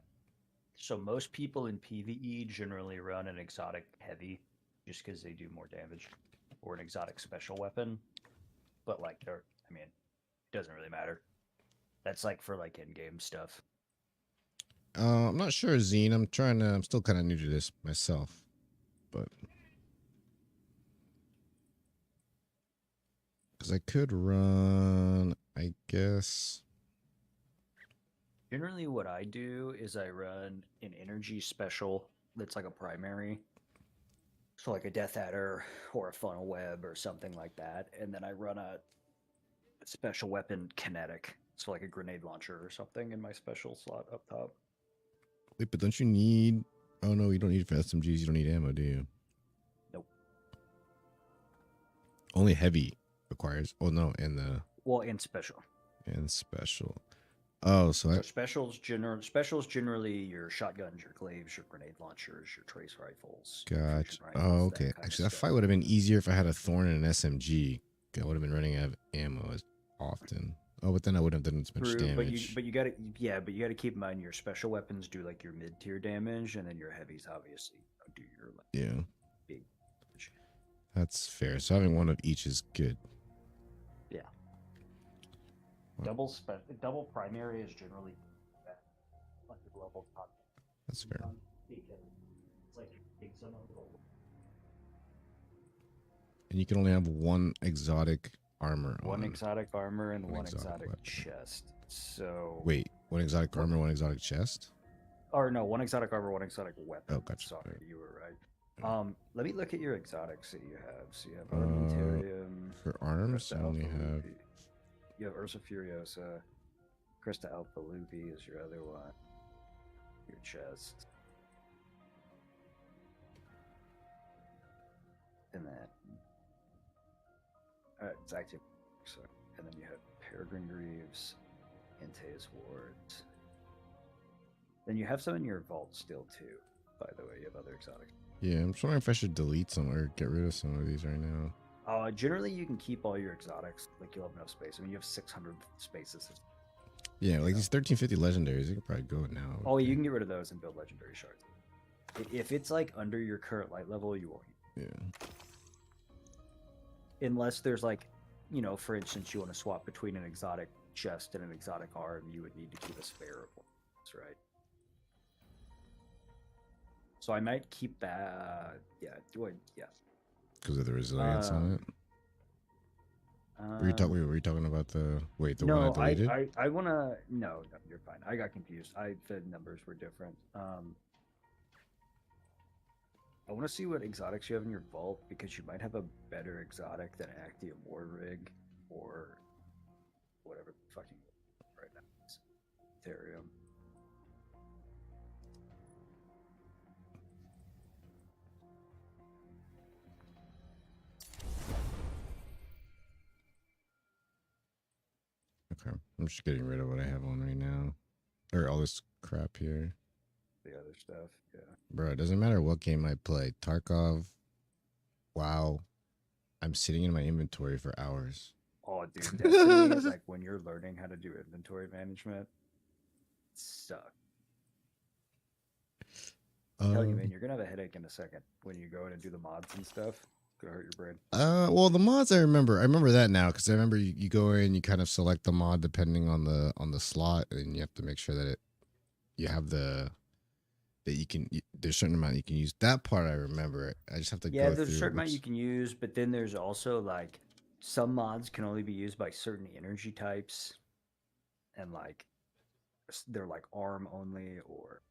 So most people in PvE generally run an exotic heavy just because they do more damage, or an exotic special weapon. But like, it doesn't really matter. That's like for like in-game stuff.
I'm not sure, Zine. I'm still kind of new to this myself, but because I could run, I guess.
Generally, what I do is I run an energy special that's like a primary. So like a Death Adder or a Funnel Web or something like that. And then I run a special weapon kinetic. So like a grenade launcher or something in my special slot up top.
Wait, but don't you need... Oh, no, you don't need it for SMGs. You don't need ammo, do you?
Nope.
Only heavy requires... Oh, no, and the...
Well, and special.
And special. Oh, so
Specials generally your shotguns, your glaives, your grenade launchers, your trace rifles.
Gotcha.
Rifles,
Oh, okay. Actually, that fight would have been easier if I had a Thorn and an SMG. I would have been running out of ammo as often. Oh, but then I wouldn't have done as much damage.
But you gotta keep in mind your special weapons do like your mid tier damage, and then your heavies obviously do your big damage.
That's fair. So having one of each is good.
Yeah. Double primary is generally like the level top.
That's fair.
It's like big son of a
And you can only have one exotic armor.
One exotic armor and one
exotic
exotic chest. So
wait, one exotic armor, one exotic chest?
Or no, one exotic armor, one exotic weapon.
Oh, gotcha.
Sorry, you were right. Let me look at your exotics that you have. So you have Armamentarium.
For arms, I only have...
You have Ursa Furiosa. Krista Alpha Lupi is your other one. Your chest. And that. It's active. So, and then you have Peregrine Greaves, Antaeus Wards. Then you have some in your vault still too. By the way, you have other exotics.
Yeah, I'm just wondering if I should delete some or get rid of some of these right now.
Generally, you can keep all your exotics. Like, you'll have enough space. I mean, you have 600 spaces.
Yeah, like these 1350 legendaries, you can probably go now.
Oh, you can get rid of those and build legendary shards. If it's like under your current light level, you won't.
Yeah.
Unless there's like, for instance, you want to swap between an exotic chest and an exotic arm, you would need to keep a spare of one. That's right. So I might keep that. Yeah.
Because of the resilience on it. Were you talking about the one I deleted?
I wanna no, you're fine. I got confused. The numbers were different. I want to see what exotics you have in your vault, because you might have a better exotic than Actium War Rig or whatever the fucking right now is. Ethereum.
Okay. I'm just getting rid of what I have on right now. Or all this crap here.
The other stuff, yeah.
Bro, it doesn't matter what game I play. Tarkov, WoW, I'm sitting in my inventory for hours.
Oh, dude, Destiny, like when you're learning how to do inventory management, sucks. Tell you, man, you're gonna have a headache in a second when you go in and do the mods and stuff. It's gonna hurt your brain.
Well, the mods I remember that now because I remember you go in, you kind of select the mod depending on the slot, and you have to make sure that you have that you can. There's a certain amount you can use. That part I remember. I just have to
Yeah,
go
there's a
through.
certain amount you can use, but then there's also like some mods can only be used by certain energy types, and like they're like arm only or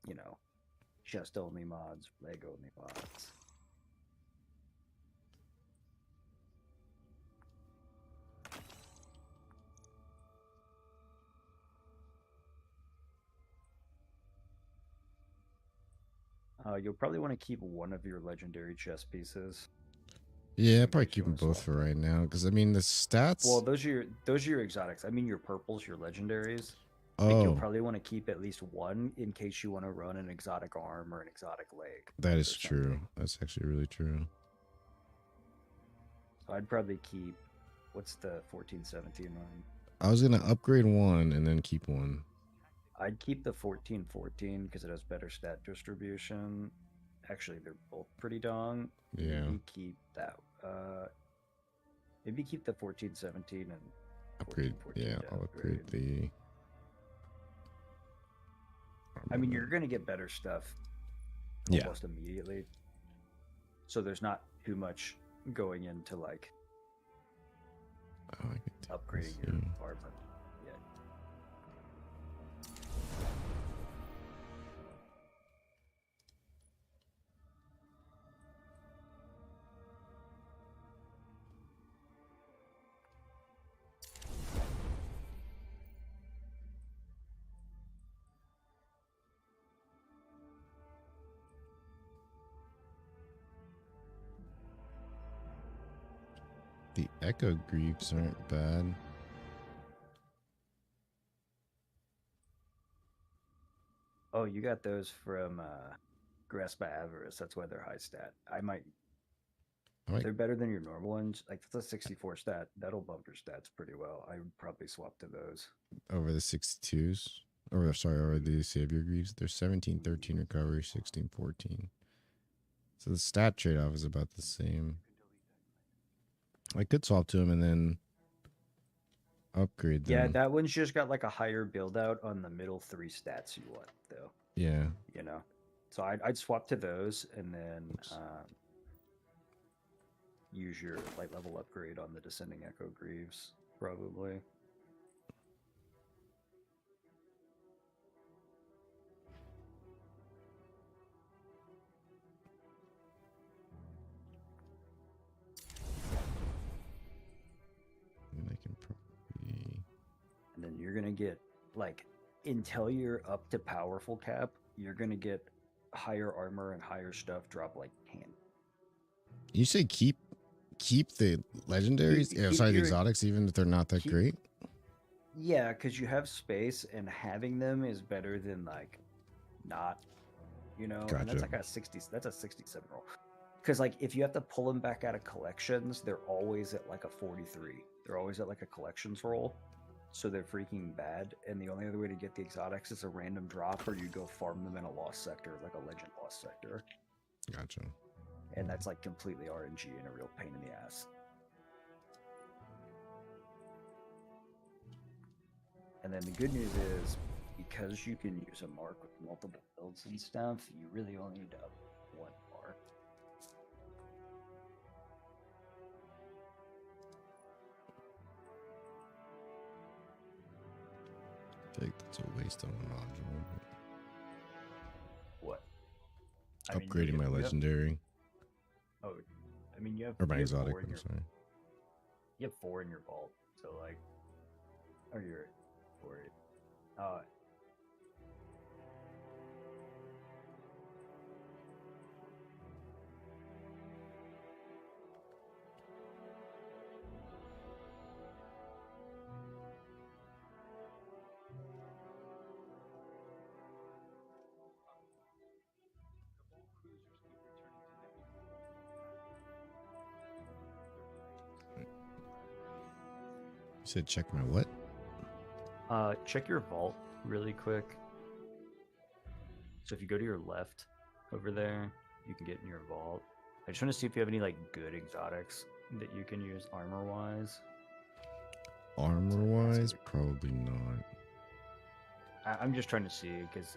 you know chest only mods, leg only mods. You'll probably want to keep one of your legendary chest pieces.
Yeah,
in
probably
case you
keep them
wanna
both
swap
for
them.
right now because I mean the stats.
Well, those are your exotics. I mean your purples, your legendaries. I think you'll
Oh,
probably want to keep at least one in case you want to run an exotic arm or an exotic leg.
that is
or
true.
something.
That's actually really true.
So I'd probably keep what's the 1417 one?
I was gonna upgrade one and then keep one.
I'd keep the 1414 because it has better stat distribution. Actually, they're both pretty dong.
Yeah.
Maybe keep that. Maybe keep the 1417 and
Upgrade.
1414
Yeah,
to
I'll upgrade the.
I mean, you're gonna get better stuff
Yeah.
almost immediately. So there's not too much going into like
Oh, I could
upgrading
see.
your armor. Yeah.
The Echo Greaves aren't bad.
Oh, you got those from Grasp by Avarice. That's why they're high stat. I might. They're better than your normal ones. Like that's a 64 stat. That'll bump your stats pretty well. I would probably swap to those.
Over the 62s. Or sorry, over the Savior Greaves. They're 17-13 recovery, 16-14. So the stat trade-off is about the same. I could swap to him and then upgrade them.
Yeah, that one's just got like a higher build out on the middle 3 stats you want, though.
Yeah.
You know, so I'd swap to those and then use your light level upgrade on the Descending Echo Greaves, probably.
And I can probably.
And then you're gonna get like until you're up to powerful cap, you're gonna get higher armor and higher stuff drop like 10.
You say keep the legendaries?
Keep-
Yeah,
keep
sorry, the
your-
exotics, even if they're not that great.
Yeah, because you have space and having them is better than like not, you know. And that's
Gotcha.
like a 60. That's a 67 roll. Because like if you have to pull them back out of collections, they're always at like a 43. They're always at like a collections roll, so they're freaking bad. And the only other way to get the exotics is a random drop, or you go farm them in a lost sector, like a legend lost sector.
Gotcha.
And that's like completely RNG and a real pain in the ass. And then the good news is, because you can use a mark with multiple builds and stuff, you really only need to up one mark.
I think that's a waste of a module.
What?
Upgrading my legendary.
Oh, I mean, you have.
Or my
you have
exotic,
four in
I'm
your,
sorry.
You have 4 in your vault, so like. Or you're 4.
said check my what?
Check your vault really quick. So if you go to your left over there, you can get in your vault. I just want to see if you have any like good exotics that you can use armor wise.
Armor wise, probably not.
I'm just trying to see because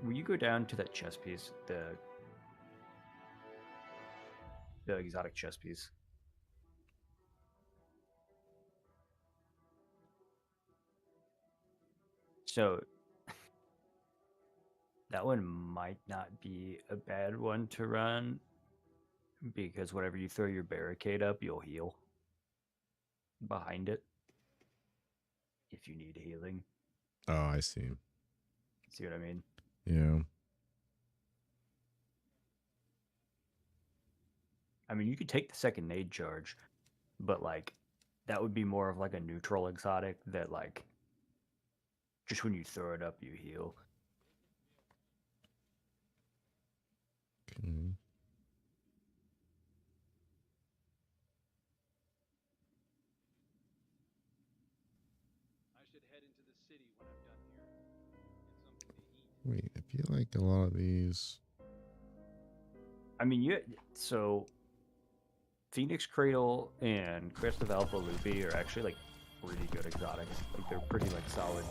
will you go down to that chess piece, the exotic chess piece? So that one might not be a bad one to run because whenever you throw your barricade up, you'll heal behind it if you need healing.
Oh, I see.
See what I mean?
Yeah.
I mean, you could take the second nade charge, but like that would be more of like a neutral exotic that like just when you throw it up, you heal.
Okay.
I should head into the city when I'm done here. Get something to eat.
Wait, I feel like a lot of these.
I mean, so Phoenix Cradle and Crest of Alpha Lupi are actually like pretty good exotics. Like they're pretty like solid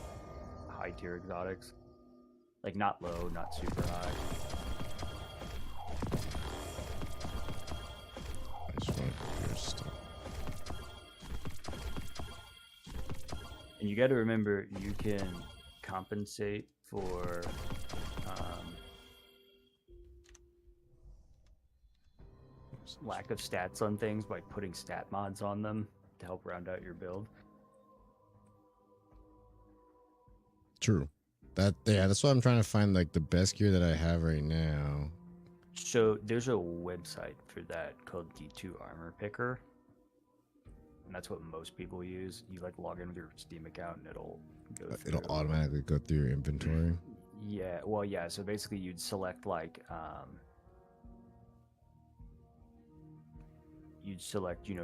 high tier exotics. Like not low, not super high.
I just want to compare stuff.
And you got to remember, you can compensate for lack of stats on things by putting stat mods on them to help round out your build.
True. That's why I'm trying to find like the best gear that I have right now.
So there's a website for that called D2 Armor Picker. And that's what most people use. You like log in with your Steam account and it'll go through.
It'll automatically go through your inventory.
Yeah, well, yeah. So basically, you'd select like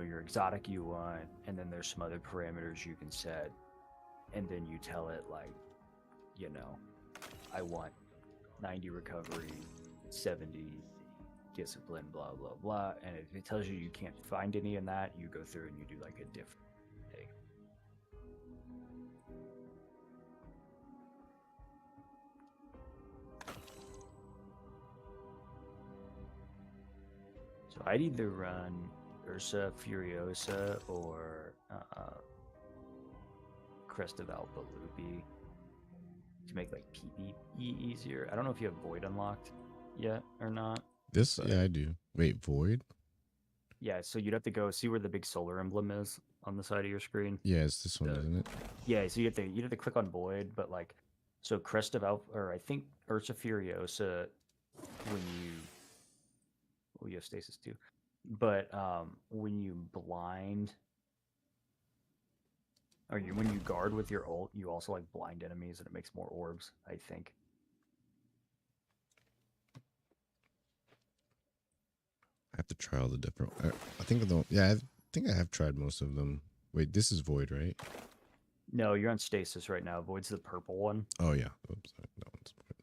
your exotic you want, and then there's some other parameters you can set, and then you tell it like, I want 90 recovery, 70 discipline, blah blah blah. And if it tells you you can't find any in that, you go through and you do like a different thing. So I'd either run Ursa Furiosa or Crest of Alpha Lupi to make like PvE easier. I don't know if you have Void unlocked yet or not.
Yeah, I do. Wait, Void?
Yeah, so you'd have to go see where the big solar emblem is on the side of your screen.
Yeah, it's this one, isn't it?
Yeah, so you'd have to click on Void, but like, so Crest of Alpha, or I think Ursa Furiosa, you have stasis too, but when you blind, when you guard with your ult, you also like blind enemies and it makes more orbs, I think.
I have to try all the different. I think I have tried most of them. Wait, this is Void, right?
No, you're on stasis right now. Void's the purple one.
Oh yeah. Oops, that one's Void.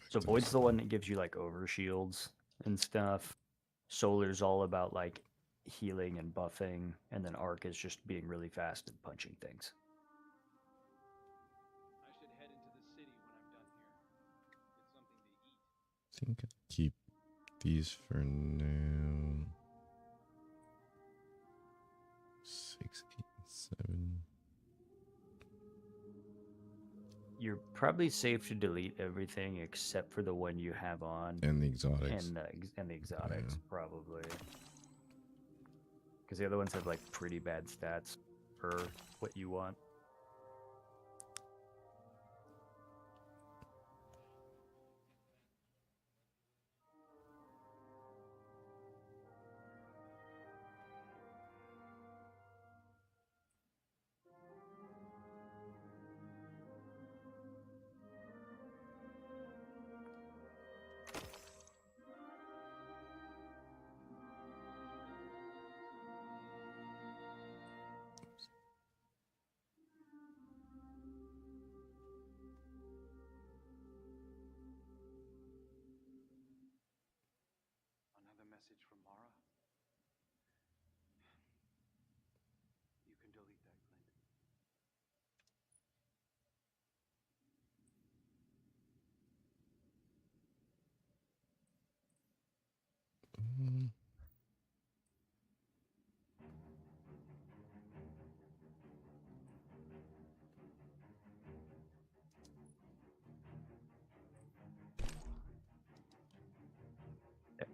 So Void's the one that gives you like over shields and stuff. Solar's all about like healing and buffing, and then Arc is just being really fast and punching things.
I should head into the city when I'm done here. Get something to eat.
I think I'll keep these for now. 6, 8, 7.
You're probably safe to delete everything except for the one you have on
And the exotics.
and the exotics, probably, because the other ones have like pretty bad stats for what you want.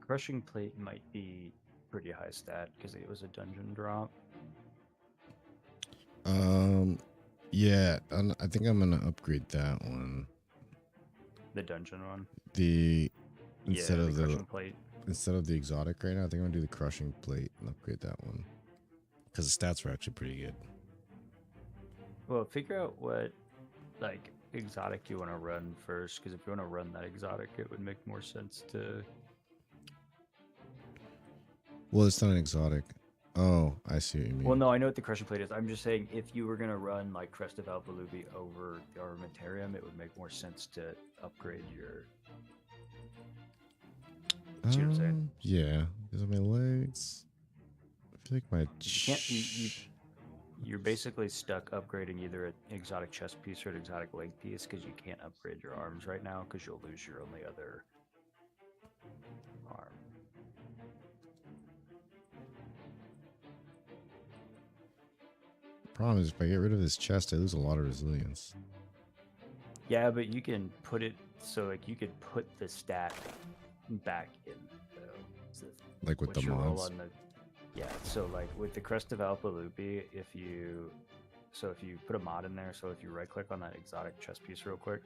Crushing plate might be pretty high stat because it was a dungeon drop.
Yeah, I think I'm gonna upgrade that one.
The dungeon one.
The
Yeah,
instead
the
of the
crushing plate.
instead of the exotic right now, I think I'm gonna do the crushing plate and upgrade that one because the stats were actually pretty good.
Well, figure out what like exotic you want to run first, because if you want to run that exotic, it would make more sense to.
Well, it's not an exotic. Oh, I see what you mean.
Well, no, I know what the crushing plate is. I'm just saying if you were gonna run like Crest of Alphalubi over the Armamentarium, it would make more sense to upgrade your. See what I'm saying?
Yeah, these are my legs. I feel like my.
You can't. You're basically stuck upgrading either an exotic chest piece or an exotic leg piece because you can't upgrade your arms right now because you'll lose your only other arm.
Problem is, if I get rid of this chest, I lose a lot of resilience.
Yeah, but you can put it so like you could put the stat back in though. So
Like with the
what's your roll
mods.
on the? Yeah, so like with the Crest of Alphalupi, if you put a mod in there, so if you right click on that exotic chest piece real quick.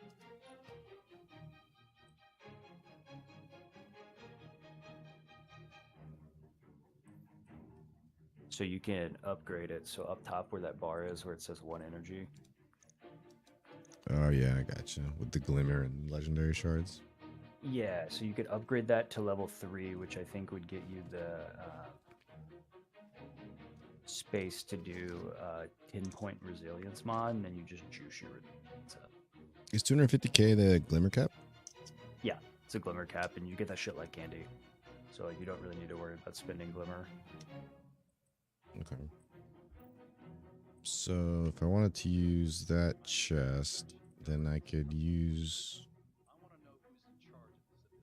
So you can upgrade it. So up top where that bar is, where it says 1 energy.
Oh yeah, I gotcha. With the glimmer and legendary shards.
Yeah, so you could upgrade that to level 3, which I think would get you the space to do 10-point resilience mod, and then you just juice your resilience up.
Is 250k the glimmer cap?
Yeah, it's a glimmer cap, and you get that shit like candy. So like, you don't really need to worry about spending glimmer.
Okay. So if I wanted to use that chest, then I could use.
I want to know who's in charge of the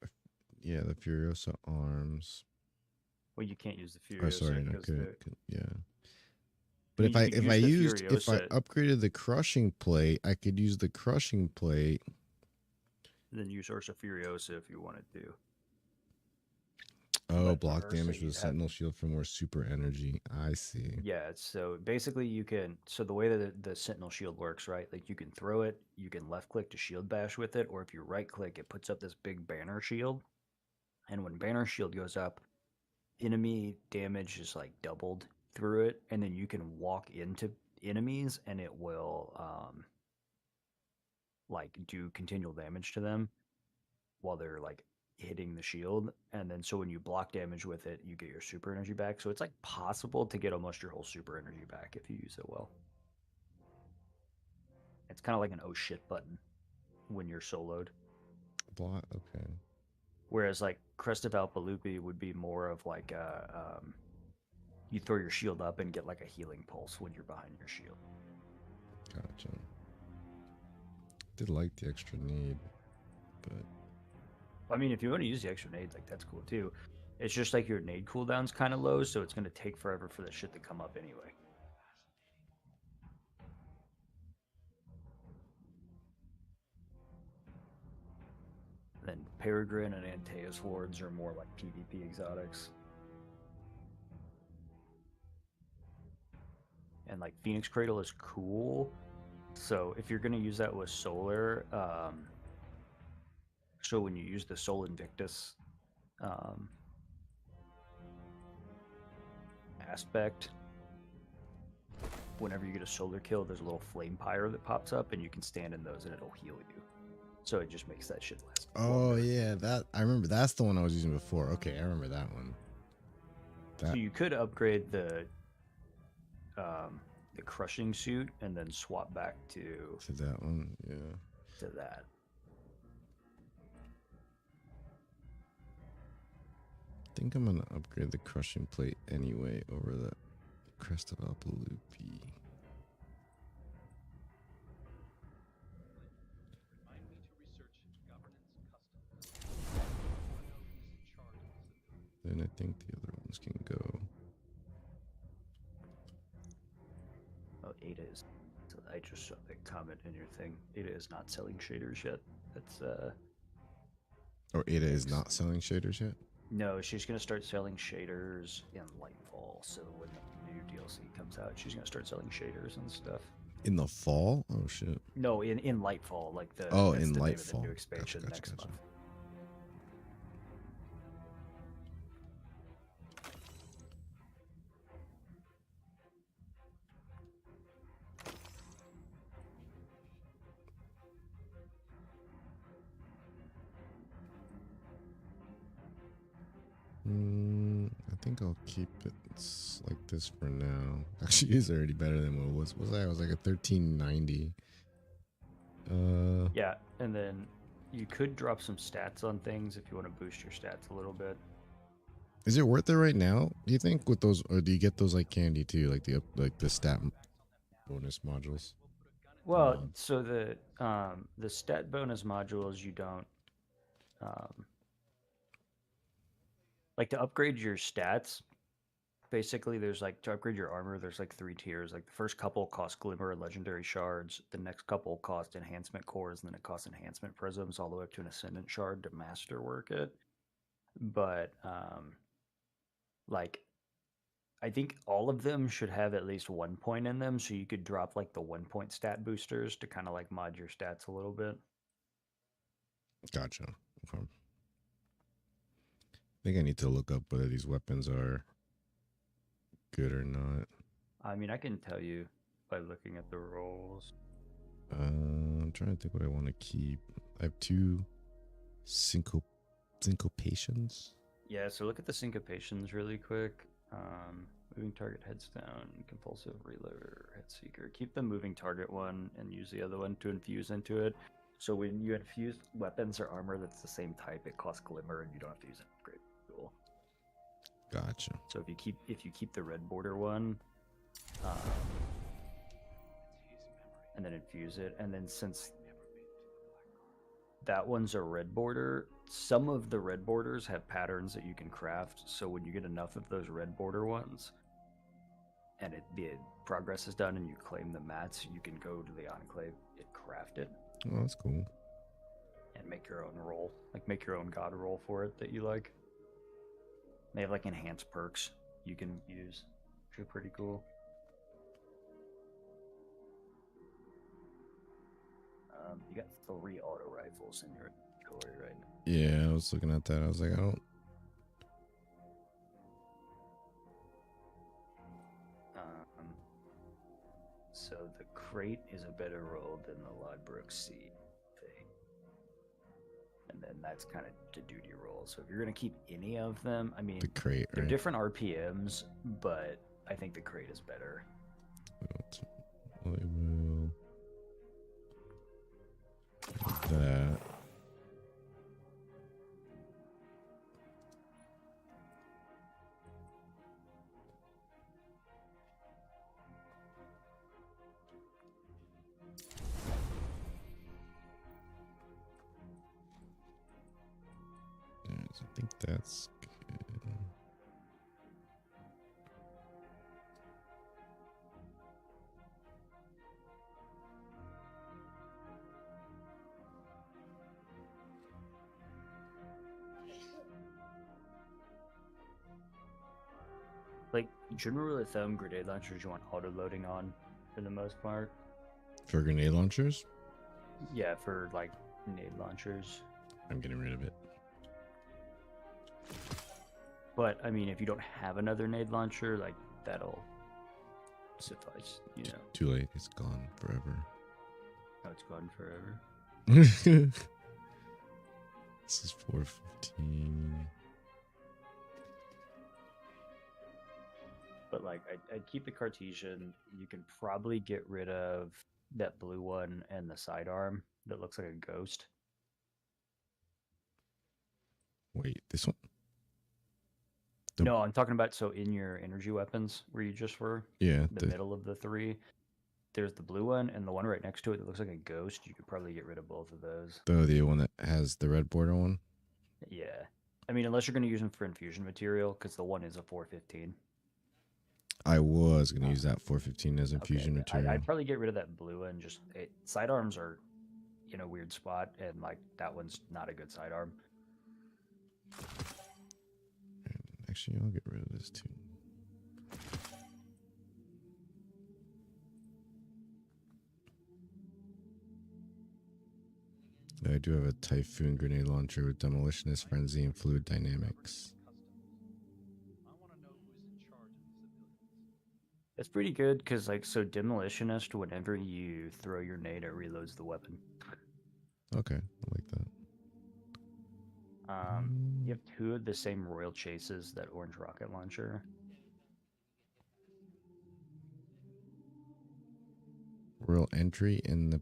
civilians.
Yeah, the Furiosa arms.
Well, you can't use the
Oh,
Furiosa
sorry, I
because
could, yeah.
I
But
mean,
if
you
I
could
used
use the
if I
Furiosa.
upgraded the crushing plate, I could use the crushing plate.
Then use Ursa Furiosa if you wanted to.
Oh,
But for
block
Ursa,
damage with
you'd
a
have-
sentinel shield for more super energy. I see.
Yeah, so basically you can. So the way that the Sentinel Shield works, right? Like you can throw it, you can left click to shield bash with it, or if you right click, it puts up this big banner shield. And when banner shield goes up, enemy damage is like doubled through it, and then you can walk into enemies and it will like do continual damage to them while they're like hitting the shield. And then so when you block damage with it, you get your super energy back. So it's like possible to get almost your whole super energy back if you use it well. It's kind of like an oh shit button when you're soloed.
Block. Okay.
Whereas like Crest of Alphalupi would be more of like you throw your shield up and get like a healing pulse when you're behind your shield.
Gotcha. Did like the extra need, but
I mean, if you want to use the extra nade, like that's cool too. It's just like your nade cooldown's kind of low, so it's going to take forever for that shit to come up anyway. Then Peregrine and Antaeus wards are more like PvP exotics. And like Phoenix Cradle is cool. So if you're going to use that with Solar, so when you use the Sol Invictus aspect, whenever you get a solar kill, there's a little flame pyre that pops up, and you can stand in those, and it'll heal you. So it just makes that shit last.
oh
longer.
yeah, that I remember. That's the one I was using before. Okay, I remember that one.
So you could upgrade the crushing suit and then swap back to
that one, yeah.
to that.
I think I'm gonna upgrade the crushing plate anyway over the Crest of Alphalupi.
Remind me to research governance customs. I want to know who's in charge of the civilians.
Then I think the other ones can go.
Oh, Ada is. So I just saw the comment in your thing. Ada is not selling shaders yet. That's
Or Ada is
Thanks.
not selling shaders yet.
No, she's gonna start selling shaders in Lightfall. So when the new DLC comes out, she's gonna start selling shaders and stuff.
In the fall? Oh shit.
No, in Lightfall, like the
Oh,
that's
in
the name of the
Lightfall.
new
Gotcha,
expansion
gotcha,
next
gotcha.
month.
I think I'll keep it like this for now. Actually, it's already better than what it was. Was I? I was like a 1390.
Yeah, and then you could drop some stats on things if you want to boost your stats a little bit.
Is it worth it right now? Do you think with those, or do you get those like candy too, like the stat bonus modules?
Well, so the stat bonus modules you don't like to upgrade your stats. Basically, there's like to upgrade your armor. There's like 3 tiers. Like the first couple cost glimmer and legendary shards. The next couple cost enhancement cores, and then it costs enhancement prisms all the way up to an ascendant shard to masterwork it. But like I think all of them should have at least 1 point in them, so you could drop like the 1 point stat boosters to kind of like mod your stats a little bit.
Gotcha. Okay. I think I need to look up whether these weapons are good or not.
I mean, I can tell you by looking at the rolls.
I'm trying to think what I want to keep. I have 2 syncopations.
Yeah, so look at the syncopations really quick. Moving target heads down, compulsive reloader, head seeker. Keep the moving target one and use the other one to infuse into it. So when you infuse weapons or armor that's the same type, it costs glimmer and you don't have to use an upgrade tool.
Gotcha.
So if you keep the red border one, and then infuse it, and then since that one's a red border, some of the red borders have patterns that you can craft. So when you get enough of those red border ones, and the progress is done, and you claim the mats, you can go to the enclave and craft it.
Oh, that's cool.
And make your own roll, like make your own god roll for it that you like. They have like enhanced perks you can use, which are pretty cool. You got 3 auto rifles in your inventory right now.
Yeah, I was looking at that. I was like, I don't.
So the crate is a better roll than the Lodbrook Sea thing. And then that's kind of the duty roll. So if you're going to keep any of them, I mean,
The crate,
they're
right?
different RPMs, but I think the crate is better.
I will. Like that. I think that's good.
Like, general rule of thumb, grenade launchers you want auto loading on for the most part.
For grenade launchers,
Yeah, for like nade launchers.
I'm getting rid of it.
But I mean, if you don't have another nade launcher, like that'll suffice, you know.
Too late. It's gone forever.
Oh, it's gone forever.
This is 415.
But like, I'd keep the Cartesian. You can probably get rid of that blue one and the sidearm that looks like a ghost.
Wait, this one?
No, I'm talking about so in your energy weapons where you just were,
Yeah.
the middle of the 3. There's the blue one and the one right next to it that looks like a ghost. You could probably get rid of both of those.
The one that has the red border one?
Yeah. I mean, unless you're going to use them for infusion material, because the one is a 415.
I was gonna use that 415 as
Okay,
infusion
yeah,
material.
I'd probably get rid of that blue and just sidearms are in a weird spot, and like that one's not a good sidearm.
Actually, I'll get rid of this too. I do have a Typhoon grenade launcher with demolitionist frenzy and fluid dynamics.
I want to know who's in charge of these abilities.
It's pretty good because like so demolitionist, whenever you throw your nade, it reloads the weapon.
Okay, I like that.
You have two of the same royal chases, that orange rocket launcher.
Royal entry in the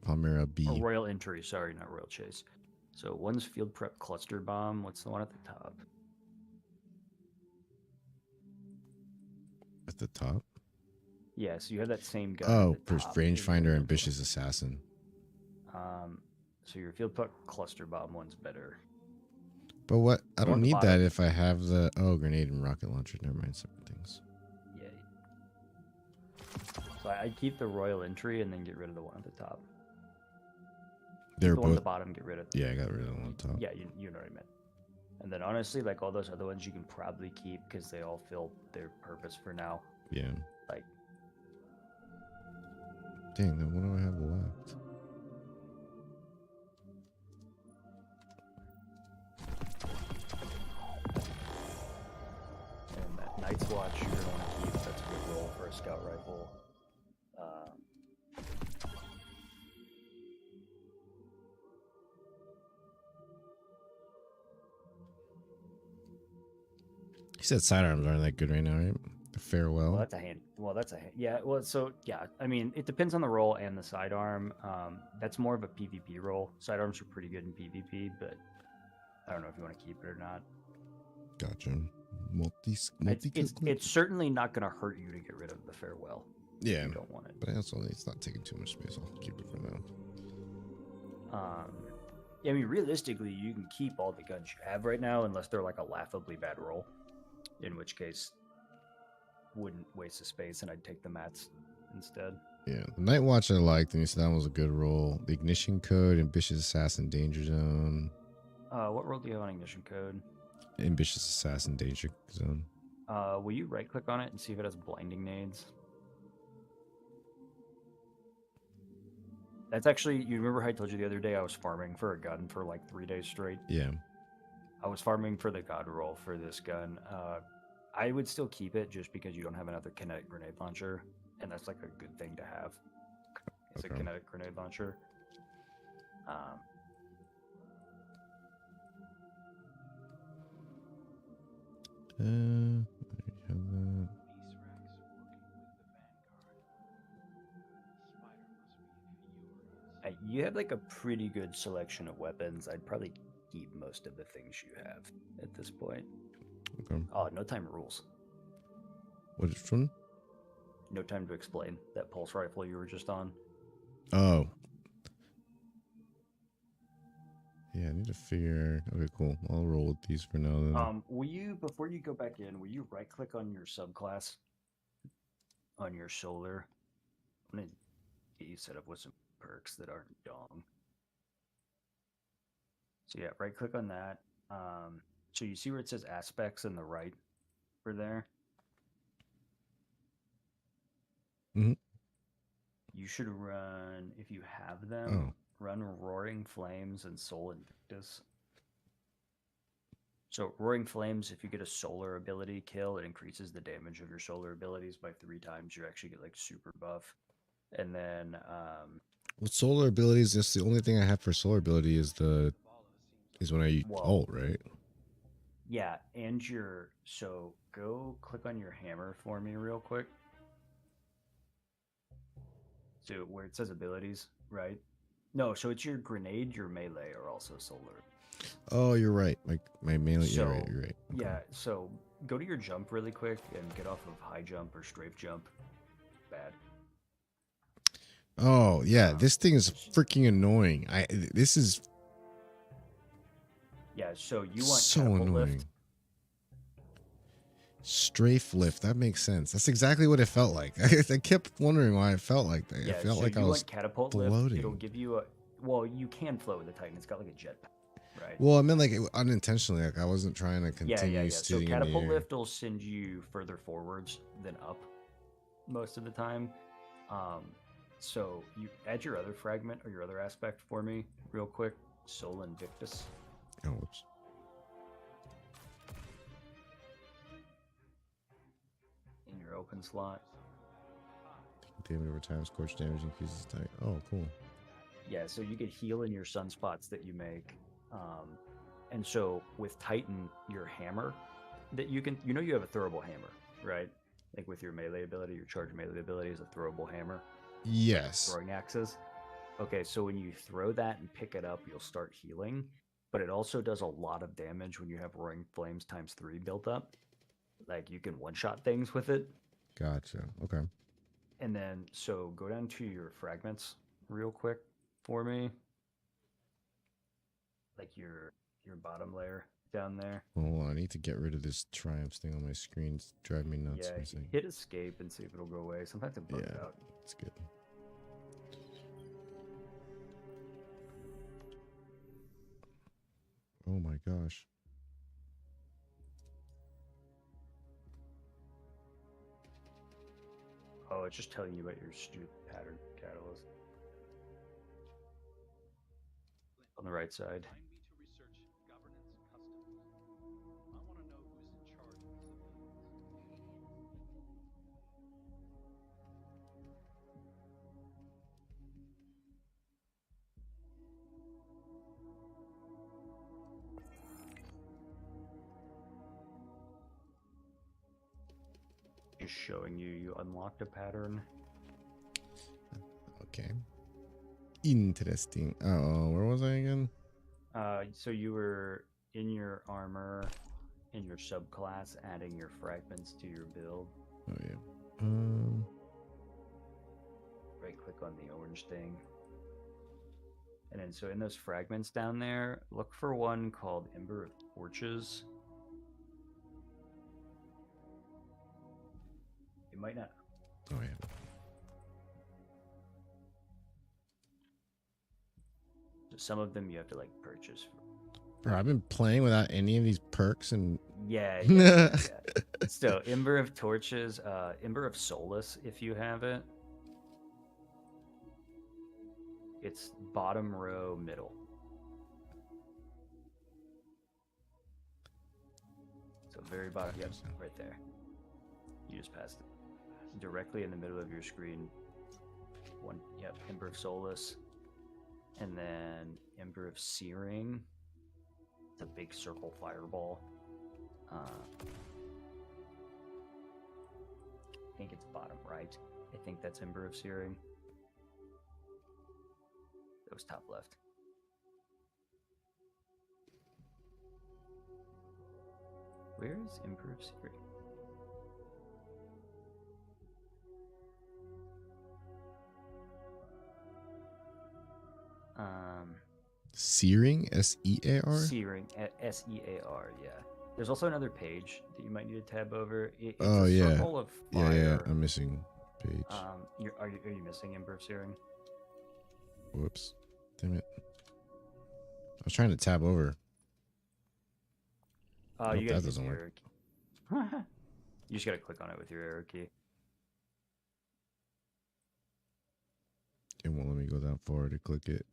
Palmyra B.
Or royal entry, sorry, not royal chase. So one's field prep cluster bomb. What's the one at the top?
At the top?
Yeah, so you have that same gun.
Oh,
at the top.
rangefinder, ambitious assassin.
So your field prep cluster bomb one's better.
But what? I
The
don't
one
need
bottom-
that if I have the grenade and rocket launcher. Never mind, separate things.
Yeah. So I'd keep the royal entry and then get rid of the one at the top.
They're
The one at the
both.
bottom, get rid of.
Yeah, I got rid of the one on top.
Yeah, you know what I meant. And then honestly, like all those other ones, you can probably keep because they all fill their purpose for now.
Yeah.
Like,
Dang, then what do I have left?
and that Night's Watch you're gonna want to keep. That's a good roll for a scout rifle.
He said sidearms aren't that good right now, right? The farewell.
Well, that's a hand. Well, that's a hand. Yeah. Well, so yeah. I mean, it depends on the roll and the sidearm. That's more of a PvP roll. Sidearms are pretty good in PvP, but I don't know if you want to keep it or not.
Gotcha.
It's certainly not going to hurt you to get rid of the farewell.
Yeah.
You don't want it.
But also, it's not taking too much space. I'll keep it for now.
Yeah, I mean, realistically, you can keep all the guns you have right now, unless they're like a laughably bad roll. In which case, wouldn't waste the space, and I'd take the mats instead.
Yeah, the Night Watch I liked, and he said that was a good roll. The Ignition Code, Ambitious Assassin, Danger Zone.
What roll do you have on ignition code?
Ambitious Assassin, Danger Zone.
Will you right click on it and see if it has blinding nades? That's actually, you remember how I told you the other day I was farming for a gun for like 3 days straight?
Yeah.
I was farming for the god roll for this gun. I would still keep it just because you don't have another kinetic grenade launcher, and that's like a good thing to have. It's
Okay.
a kinetic grenade launcher.
I have that.
Beast Rex working with the Vanguard. Spider must be furious.
You have like a pretty good selection of weapons. I'd probably keep most of the things you have at this point.
Okay.
Oh, no time rules.
What is one?
No time to explain that pulse rifle you were just on.
Oh. Yeah, I need to figure. Okay, cool. I'll roll with these for now then.
Will you, before you go back in, will you right click on your subclass on your solar? I'm gonna get you set up with some perks that aren't dong. So yeah, right click on that. So you see where it says aspects in the right for there?
Mhm.
You should run, if you have them,
Oh.
run Roaring Flames and Soul Invictus. So Roaring Flames, if you get a solar ability kill, it increases the damage of your solar abilities by 3 times. You actually get like super buff. And then
With solar abilities, that's the only thing I have for solar ability is when I
Whoa.
ult, right?
yeah, and so go click on your hammer for me real quick. So where it says abilities, right? No, so it's your grenade, your melee are also solar.
Oh, you're right. My melee.
So,
You're right. You're right. Okay.
Yeah, so go to your jump really quick and get off of high jump or strafe jump. Bad.
Oh yeah, this thing is freaking annoying. This is
Yeah, so you want
so
catapult
annoying.
lift.
Strafe lift. That makes sense. That's exactly what it felt like. I kept wondering why it felt like that.
Yeah,
It felt
so
like I
you
was
want catapult lift.
floating.
It'll give you a. Well, you can float with the Titan. It's got like a jetpack, right?
Well, I meant like unintentionally. Like I wasn't trying to
Yeah.
continue
So
sitting in the
catapult
air.
lift will send you further forwards than up most of the time. So you add your other fragment or your other aspect for me real quick. Sol Invictus.
Oh, whoops.
In your open slot.
Damage over time, scorch damage increases type. Oh, cool.
Yeah, so you get heal in your sunspots that you make. And so with Titan, your hammer that you can, you have a throwable hammer, right? Like with your melee ability, your charge melee ability is a throwable hammer.
Yes.
Throwing axes. Okay, so when you throw that and pick it up, you'll start healing. But it also does a lot of damage when you have Roaring Flames ×3 built up. Like you can one-shot things with it.
Gotcha. Okay.
And then, so go down to your fragments real quick for me. Like your bottom layer down there.
Hold on, I need to get rid of this triumphs thing on my screen. It's driving me nuts.
Yeah, hit escape and see if it'll go away. Sometimes it bugs out.
It's good. Oh my gosh.
Oh, it's just telling you about your stupid pattern catalyst. On the right side.
Remind me to research governance customs. I want to know who's in charge of civilians.
Just showing you unlocked a pattern.
Okay. Interesting. Oh, where was I again?
So you were in your armor, in your subclass, adding your fragments to your build.
Oh yeah.
Right click on the orange thing. And then so in those fragments down there, look for one called Ember of Torches. You might not.
Oh yeah.
Some of them you have to like purchase.
Bro, I've been playing without any of these perks and
Yeah. So Ember of Torches, Ember of Solace, if you have it. It's bottom row middle. So very bottom, yep, right there. You just passed it. Directly in the middle of your screen. One, yep, Ember of Solace. And then Ember of Searing. It's a big circle fireball. I think it's bottom right. I think that's Ember of Searing. That was top left. Where is Ember of Searing?
Searing? S-E-A-R?
Searing, S-E-A-R, yeah. There's also another page that you might need to tab over. It's
Oh,
a
yeah.
circle of fire.
Yeah, I'm missing page.
Are you missing Ember of Searing?
Whoops. Damn it. I was trying to tab over. Nope,
You
that
gotta
doesn't
use
work.
your arrow key. You just gotta click on it with your arrow key.
It won't let me go that far to click it.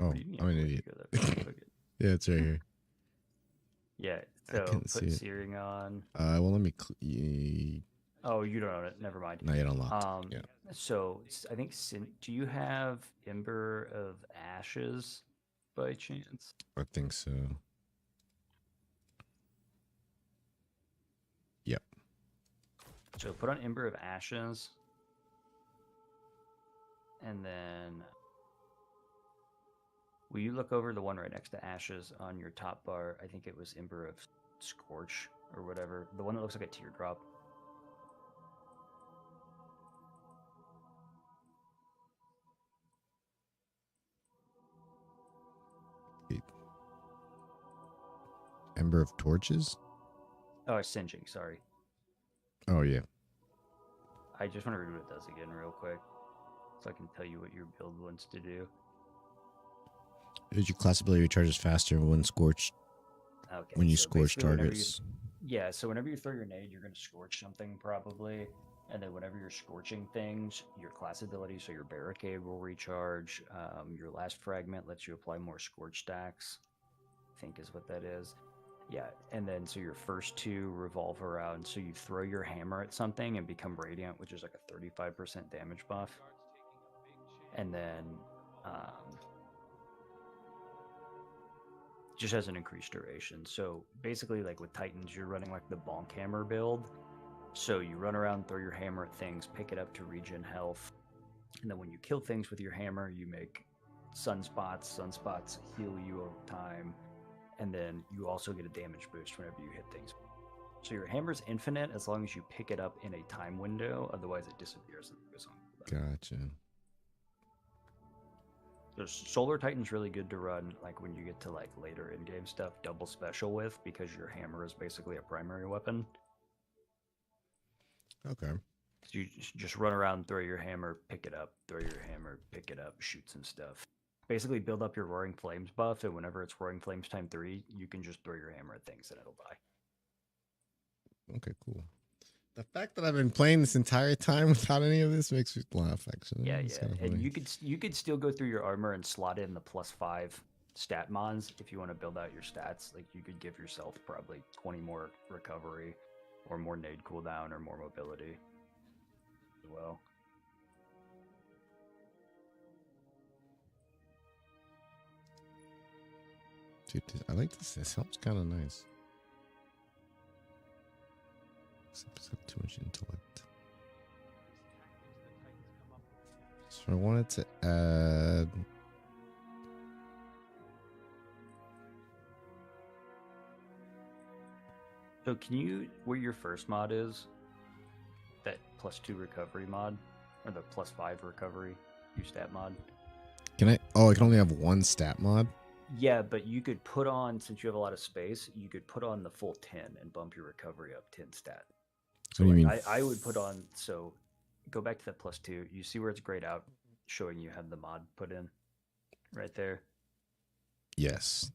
Oh,
What do you mean
I'm an
it won't let
idiot.
you go that far to click it?
Yeah, it's right here.
Yeah,
I
so
couldn't see
put
it.
Searing on.
Well, let me.
Oh, you don't own it. Never mind.
Not yet unlocked. Yeah.
So I think do you have Ember of Ashes by chance?
I think so. Yep.
So put on Ember of Ashes, and then will you look over the one right next to Ashes on your top bar? I think it was Ember of Scorch or whatever. The one that looks like a teardrop.
Ember of Torches?
Oh, singeing. Sorry.
Oh yeah.
I just want to read what it does again real quick, so I can tell you what your build wants to do.
Your class ability recharges faster when scorched.
Okay.
When you
so
scorch
basically whenever
targets.
Yeah, so whenever you throw your nade, you're going to scorch something probably. And then whenever you're scorching things, your class ability, so your barricade will recharge. Your last fragment lets you apply more scorch stacks, I think is what that is. Yeah, and then so your first two revolve around. So you throw your hammer at something and become radiant, which is like a 35% damage buff. And then just has an increased duration. So basically, like with Titans, you're running like the bonk hammer build. So you run around, throw your hammer at things, pick it up to regen health, and then when you kill things with your hammer, you make sunspots. Sunspots heal you over time, and then you also get a damage boost whenever you hit things. So your hammer's infinite as long as you pick it up in a time window. Otherwise, it disappears and goes on cooldown.
Gotcha.
So Solar Titan's really good to run like when you get to like later in-game stuff, double special with, because your hammer is basically a primary weapon.
Okay.
You just run around, throw your hammer, pick it up, throw your hammer, pick it up, shoot some stuff. Basically, build up your Roaring Flames buff, and whenever it's Roaring Flames time 3, you can just throw your hammer at things and it'll die.
Okay, cool. The fact that I've been playing this entire time without any of this makes me laugh. Actually,
Yeah,
it's
yeah,
kind of
and
funny.
you could still go through your armor and slot in the +5 stat mons if you want to build out your stats. Like you could give yourself probably 20 more recovery, or more nade cooldown, or more mobility as well.
Dude, I like this. This helps kind of nice. Except it's got too much intellect. So I wanted to add.
So can you, where your first mod is, that +2 recovery mod, or the +5 recovery use stat mod?
Can I? Oh, I can only have one stat mod.
Yeah, but you could put on, since you have a lot of space, you could put on the full 10 and bump your recovery up 10 stat. So
What do you
like
mean?
I would put on, so go back to that +2. You see where it's grayed out, showing you have the mod put in right there.
Yes.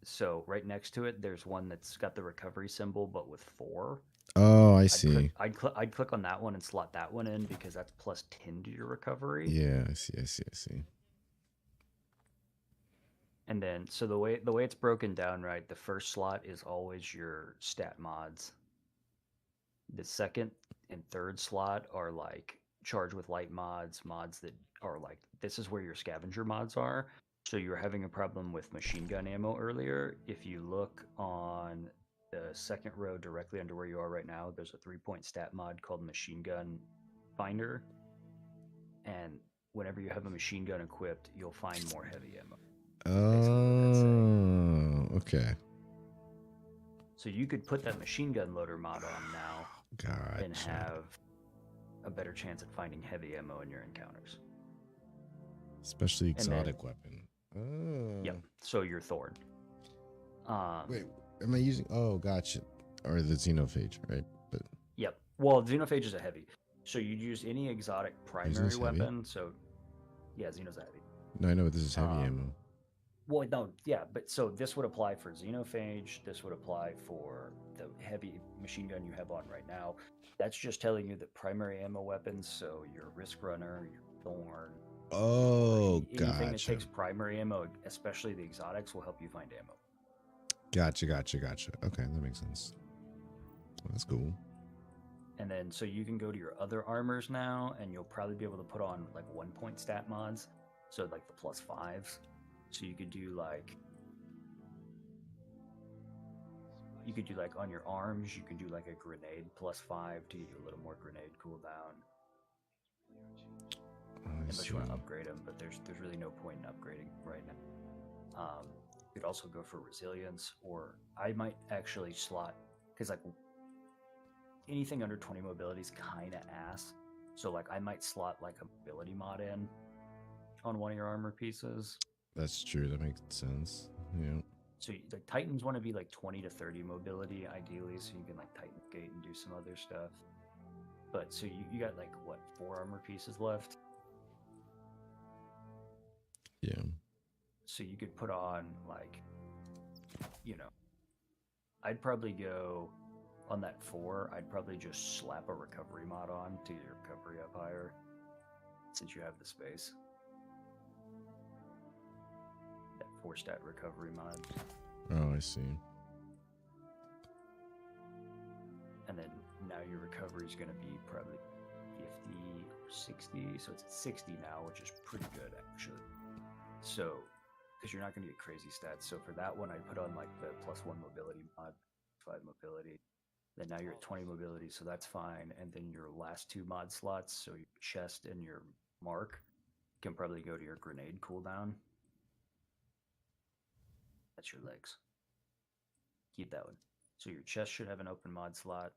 So right next to it, there's one that's got the recovery symbol, but with 4.
Oh, I see.
I'd click on that one and slot that one in because that's +10 to your recovery.
Yeah, I see. I see. I see.
And then, so the way it's broken down, right? The first slot is always your stat mods. The second and third slot are like charge with light mods, mods that are like, this is where your scavenger mods are. So you were having a problem with machine gun ammo earlier. If you look on the second row directly under where you are right now, there's a 3-point stat mod called Machine Gun Finder. And whenever you have a machine gun equipped, you'll find more heavy ammo.
Oh, okay.
So you could put that machine gun loader mod on now
Gotcha.
and have a better chance at finding heavy ammo in your encounters.
Especially
And then-
exotic weapon. Oh.
Yep. So you're Thorn.
Wait, am I using? Oh, gotcha. Or the xenophage, right? But
Yep. Well, Xenophage is a heavy. So you'd use any exotic primary
Xeno's heavy?
weapon. So, yeah, Xeno's a heavy.
no, I know this is heavy
Um,
ammo.
Well, no, yeah, but so this would apply for Xenophage. This would apply for the heavy machine gun you have on right now. That's just telling you that primary ammo weapons, so your Risk Runner, your Thorn,
Oh,
anything that
gotcha.
takes primary ammo, especially the exotics, will help you find ammo.
Gotcha. Okay, that makes sense. Well, that's cool.
And then, so you can go to your other armors now, and you'll probably be able to put on like 1-point stat mods. So like the +5s. So you could do like on your arms, you can do like a grenade +5 to get you a little more grenade cooldown. Unless you want to upgrade them, but there's really no point in upgrading right now. You could also go for resilience, or I might actually slot, because like anything under 20 mobility is kind of ass. So like I might slot like a mobility mod in on one of your armor pieces.
That's true. That makes sense. Yeah.
So the Titans want to be like 20 to 30 mobility ideally, so you can like Titan gate and do some other stuff. But so you got like what, 4 armor pieces left?
Yeah.
So you could put on like, you know, I'd probably go on that 4. I'd probably just slap a recovery mod on to get your recovery up higher, since you have the space. That 4-stat recovery mod.
Oh, I see.
And then now your recovery is going to be probably 50 or 60. So it's at 60 now, which is pretty good actually. So, because you're not going to get crazy stats. So for that one, I put on like the +1 mobility mod, 5 mobility. Then now you're at 20 mobility, so that's fine. And then your last 2 mod slots, so your chest and your mark, can probably go to your grenade cooldown. That's your legs. Keep that one. So your chest should have an open mod slot.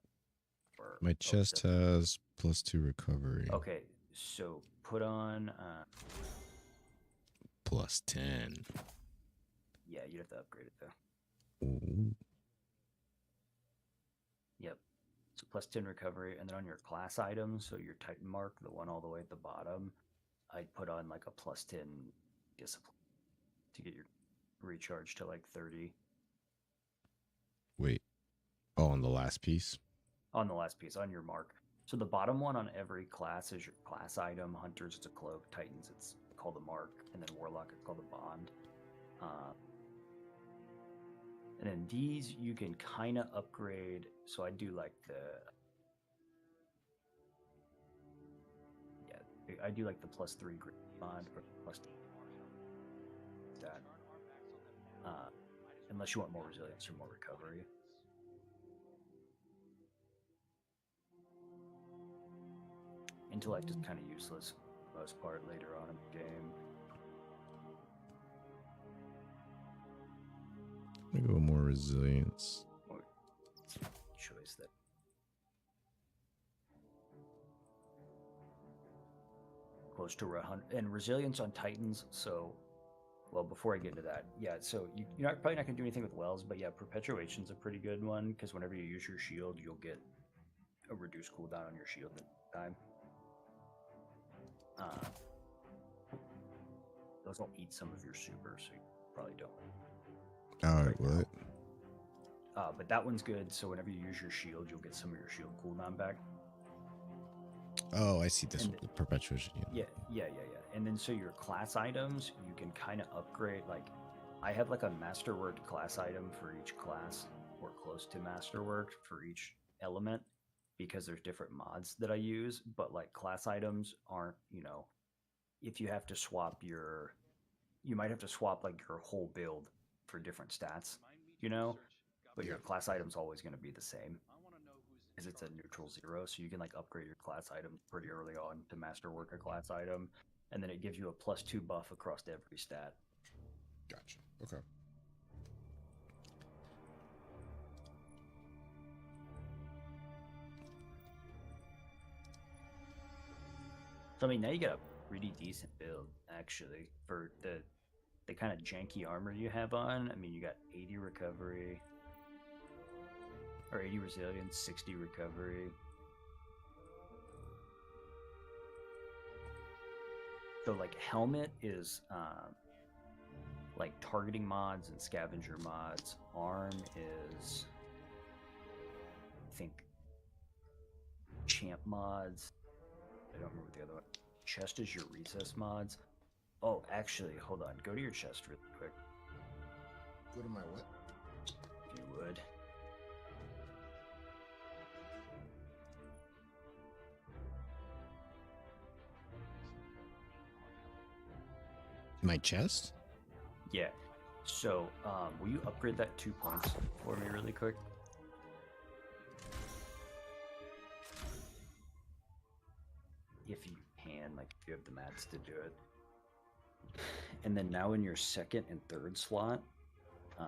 Or,
My chest has +2 recovery.
Okay, so put on.
+10.
Yeah, you'd have to upgrade it though.
Ooh.
Yep. So +10 recovery, and then on your class items, so your Titan mark, the one all the way at the bottom, I'd put on like a +10 discipline to get your recharge to like 30.
Wait. Oh, on the last piece?
On the last piece, on your mark. So the bottom one on every class is your class item. Hunters, it's a cloak. Titans, it's called the mark. And then Warlock, it's called the bond. And then these you can kind of upgrade. So I do like I do like the +3 green bond or +2 that. Unless you want more resilience or more recovery. Intellect is kind of useless for the most part later on in the game.
I go more resilience.
Choice that. Close to 100. And resilience on Titans, so. Well, before I get into that, yeah, so you're probably not going to do anything with Wells, but yeah, Perpetuation's a pretty good one, because whenever you use your shield, you'll get a reduced cooldown on your shield time. Those will eat some of your super, so you probably don't.
Alright, what?
But that one's good, so whenever you use your shield, you'll get some of your shield cooldown back.
Oh, I see this one, the perpetuation.
Yeah. And then so your class items, you can kind of upgrade. Like, I have like a masterworked class item for each class, or close to masterworked for each element, because there's different mods that I use. But like class items aren't, if you have to swap you might have to swap like your whole build for different stats, but your class item's always going to be the same. Because it's a neutral 0, so you can like upgrade your class item pretty early on to masterwork a class item, and then it gives you a +2 buff across every stat.
Gotcha. Okay.
So I mean, now you got a pretty decent build actually for the kind of janky armor you have on. I mean, you got 80 recovery. Or 80 resilience, 60 recovery. So like helmet is like targeting mods and scavenger mods. Arm is, I think, champ mods. I don't remember the other one. Chest is your recess mods. Oh, actually, hold on. Go to your chest really quick.
Go to my what?
If you would.
My chest?
Yeah. So, will you upgrade that 2 points for me really quick? If you can, like if you have the mats to do it. And then now in your second and third slot, so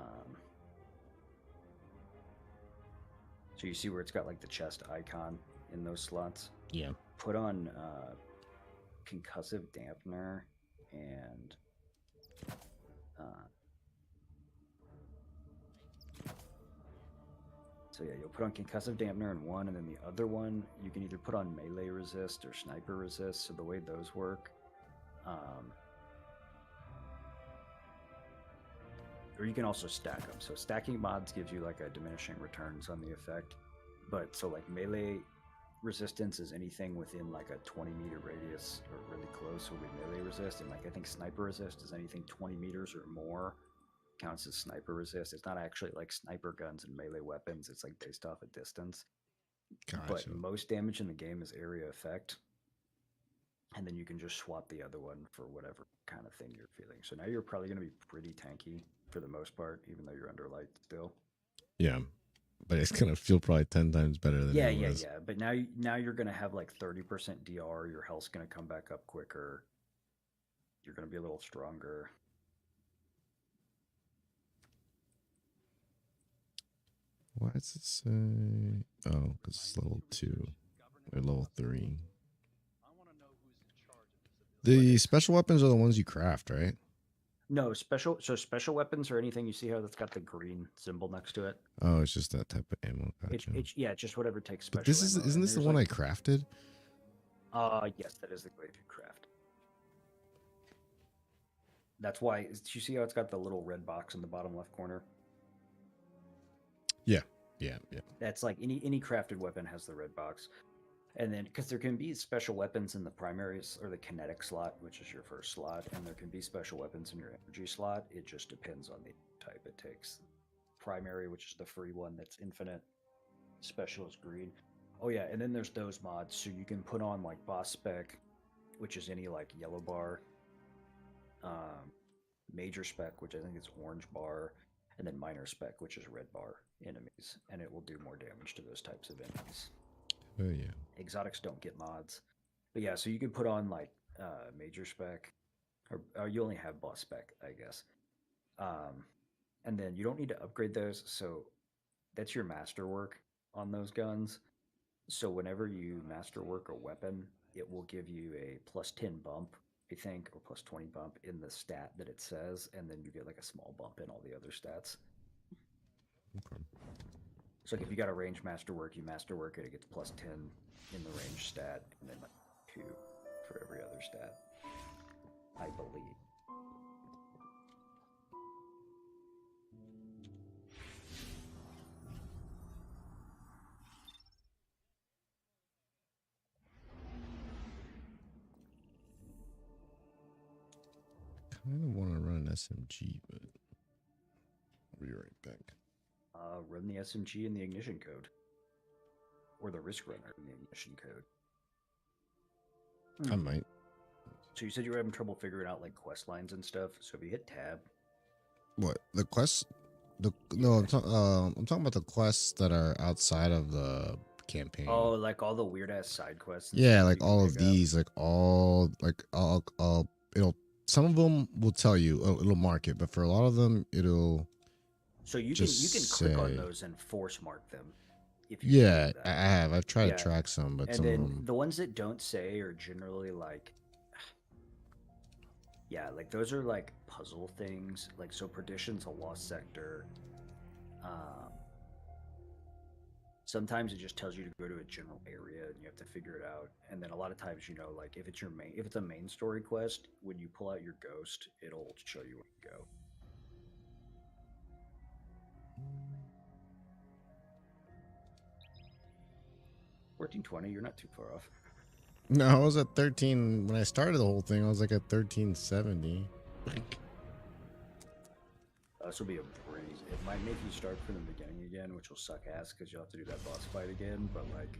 you see where it's got like the chest icon in those slots?
Yeah.
Put on concussive dampener and So yeah, you'll put on concussive dampener in one, and then the other one you can either put on melee resist or sniper resist. So the way those work, or you can also stack them. So stacking mods gives you like a diminishing returns on the effect. But so like melee resistance is anything within like a 20-meter radius or really close will be melee resist, and like I think sniper resist is anything 20 meters or more counts as sniper resist. It's not actually like sniper guns and melee weapons. It's like based off a distance.
Gotcha.
But most damage in the game is area effect. And then you can just swap the other one for whatever kind of thing you're feeling. So now you're probably going to be pretty tanky for the most part, even though you're under light still.
Yeah, but it's gonna feel probably 10 times better than
Yeah,
it
yeah,
was.
yeah. But now you're going to have like 30% DR. Your health's going to come back up quicker. You're going to be a little stronger.
Why does it say? Oh, because it's level 2 or level 3.
I want to know who's in charge of this ability.
The special weapons are the ones you craft, right?
No, special weapons or anything you see how that's got the green symbol next to it.
Oh, it's just that type of ammo. Gotcha.
It's just whatever takes special.
But this is
ammo,
isn't
and
this the
there's,
one
like,
I crafted?
Yes, that is the glaive craft. That's why. Do you see how it's got the little red box in the bottom left corner?
Yeah.
That's like any crafted weapon has the red box. And then, because there can be special weapons in the primaries or the kinetic slot, which is your first slot, and there can be special weapons in your energy slot. It just depends on the type it takes. Primary, which is the free one that's infinite. Special is green. Oh yeah, and then there's those mods, so you can put on like boss spec, which is any like yellow bar, major spec, which I think is orange bar, and then minor spec, which is red bar enemies, and it will do more damage to those types of enemies.
Oh yeah.
Exotics don't get mods, but yeah, so you can put on like major spec, or you only have boss spec, I guess. And then you don't need to upgrade those, so that's your masterwork on those guns. So whenever you masterwork a weapon, it will give you a plus 10 bump, I think, or plus 20 bump in the stat that it says, and then you get like a small bump in all the other stats.
Okay.
So like if you got a range masterwork, you masterwork it, it gets plus 10 in the range stat, and then like 2 for every other stat, I believe.
Kind of want to run an SMG, but I'll be right back.
Run the SMG in the ignition code, or the risk runner in the ignition code.
I might.
So you said you were having trouble figuring out like quest lines and stuff. So if you hit tab,
What the quest? No, I'm talking about the quests that are outside of the campaign.
oh, like all the weird ass side quests. and
Yeah,
stuff
like
you can
all of
pick up.
these, like all like I'll it'll some of them will tell you it'll mark it, but for a lot of them it'll
So you
just
can click on
say-
those and force mark them. If you
yeah,
do that.
I have. I've tried
Yeah.
to track some, but
And
some of
then
them
the ones that don't say are generally like, yeah, like those are like puzzle things. Like so, perdition's a lost sector. Sometimes it just tells you to go to a general area and you have to figure it out. And then a lot of times, you know, like if it's a main story quest, when you pull out your ghost, it'll show you where to go. $14.20, you're not too far off.
No, I was at 13 when I started the whole thing. I was like at 1370.
This will be a breeze. It might make you start from the beginning again, which will suck ass because you'll have to do that boss fight again. But like,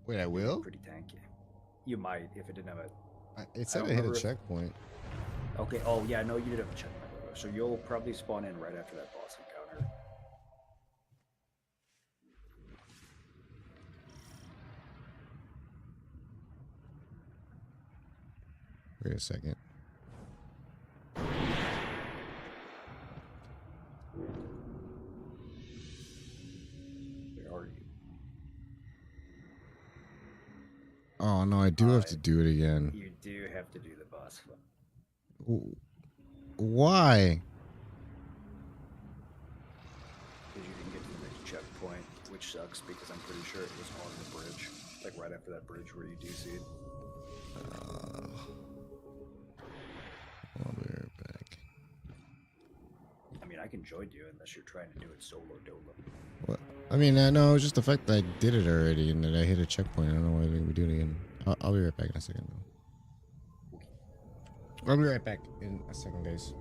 Wait, I will?
pretty tanky. You might if it didn't have a.
It said
don't
I hit a
remember if-
checkpoint.
Okay. Oh yeah, no, you did have a checkpoint. So you'll probably spawn in right after that boss encounter.
Wait a second.
Where are you?
Oh no, I do have to do it again.
You do have to do the boss fight.
Why?
Because you didn't get to the next checkpoint.
which sucks because I'm pretty sure it was on the bridge, like right after that bridge where you DC'd.
I'll be right back.
I mean, I can join you unless you're trying to do it solo dolo.
What? I mean, no, it's just the fact that I did it already and that I hit a checkpoint. I don't know why we do it again. I'll be right back in a second. I'll be right back in a second, guys.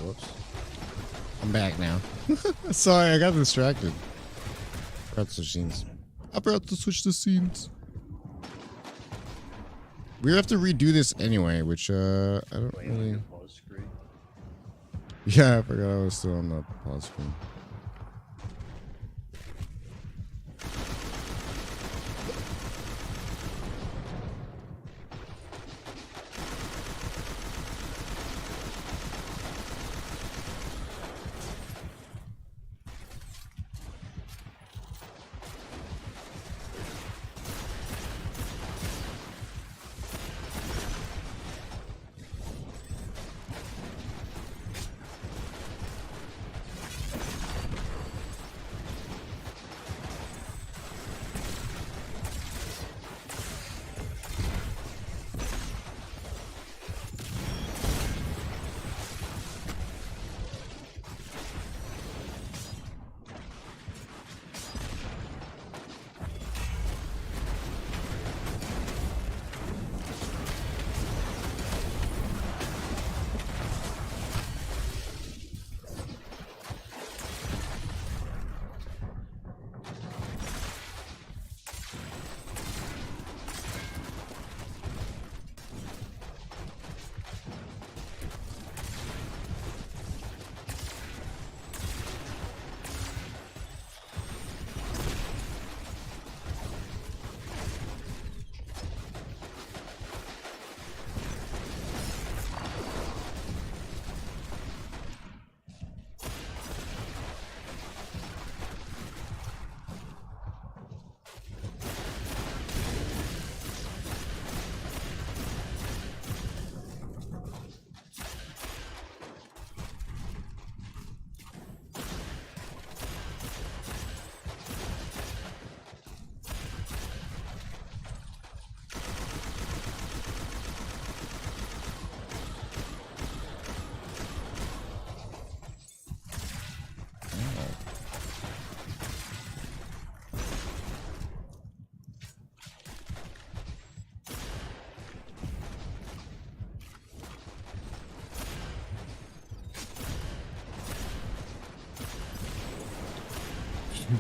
Whoops. I'm back now. Sorry, I got distracted. Forgot to switch scenes. I forgot to switch the scenes. We have to redo this anyway, which I don't
Wait on
really.
your pause screen.
Yeah, I forgot I was still on the pause screen.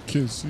Can't see.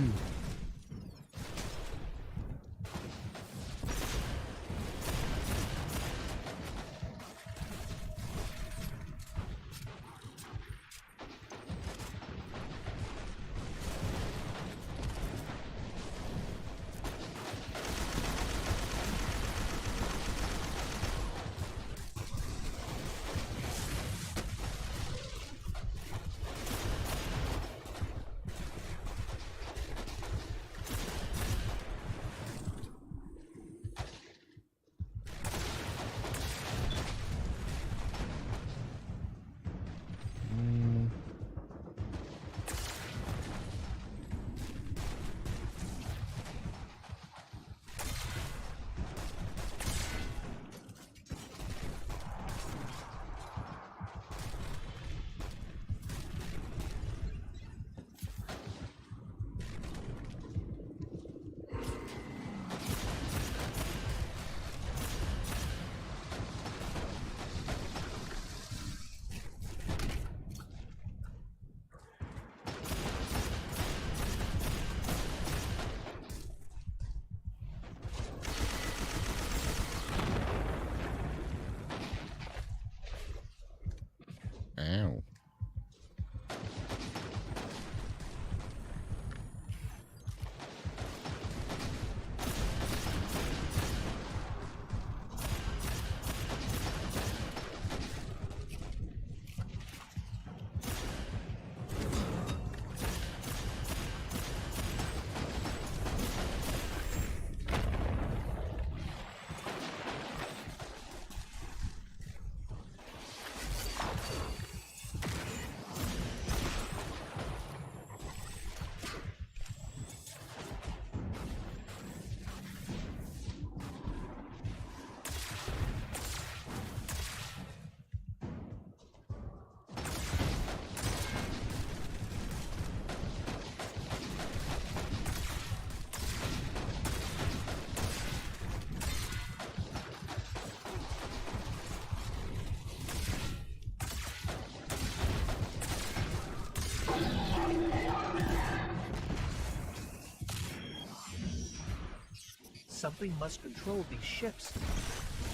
Something must control these ships.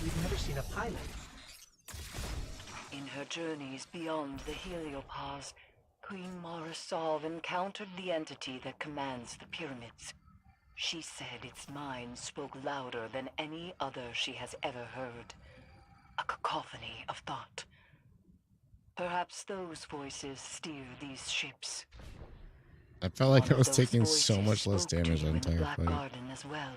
We've never seen a pilot.
In her journeys beyond the heliopause, Queen Marisol encountered the entity that commands the pyramids. She said its mind spoke louder than any other she has ever heard. A cacophony of thought. Perhaps those voices steer these ships.
I felt like
One
I
of
was
those
taking so
voices
much less
spoke to
damage
you
on
in the
entire
Black
fight.
Garden as well.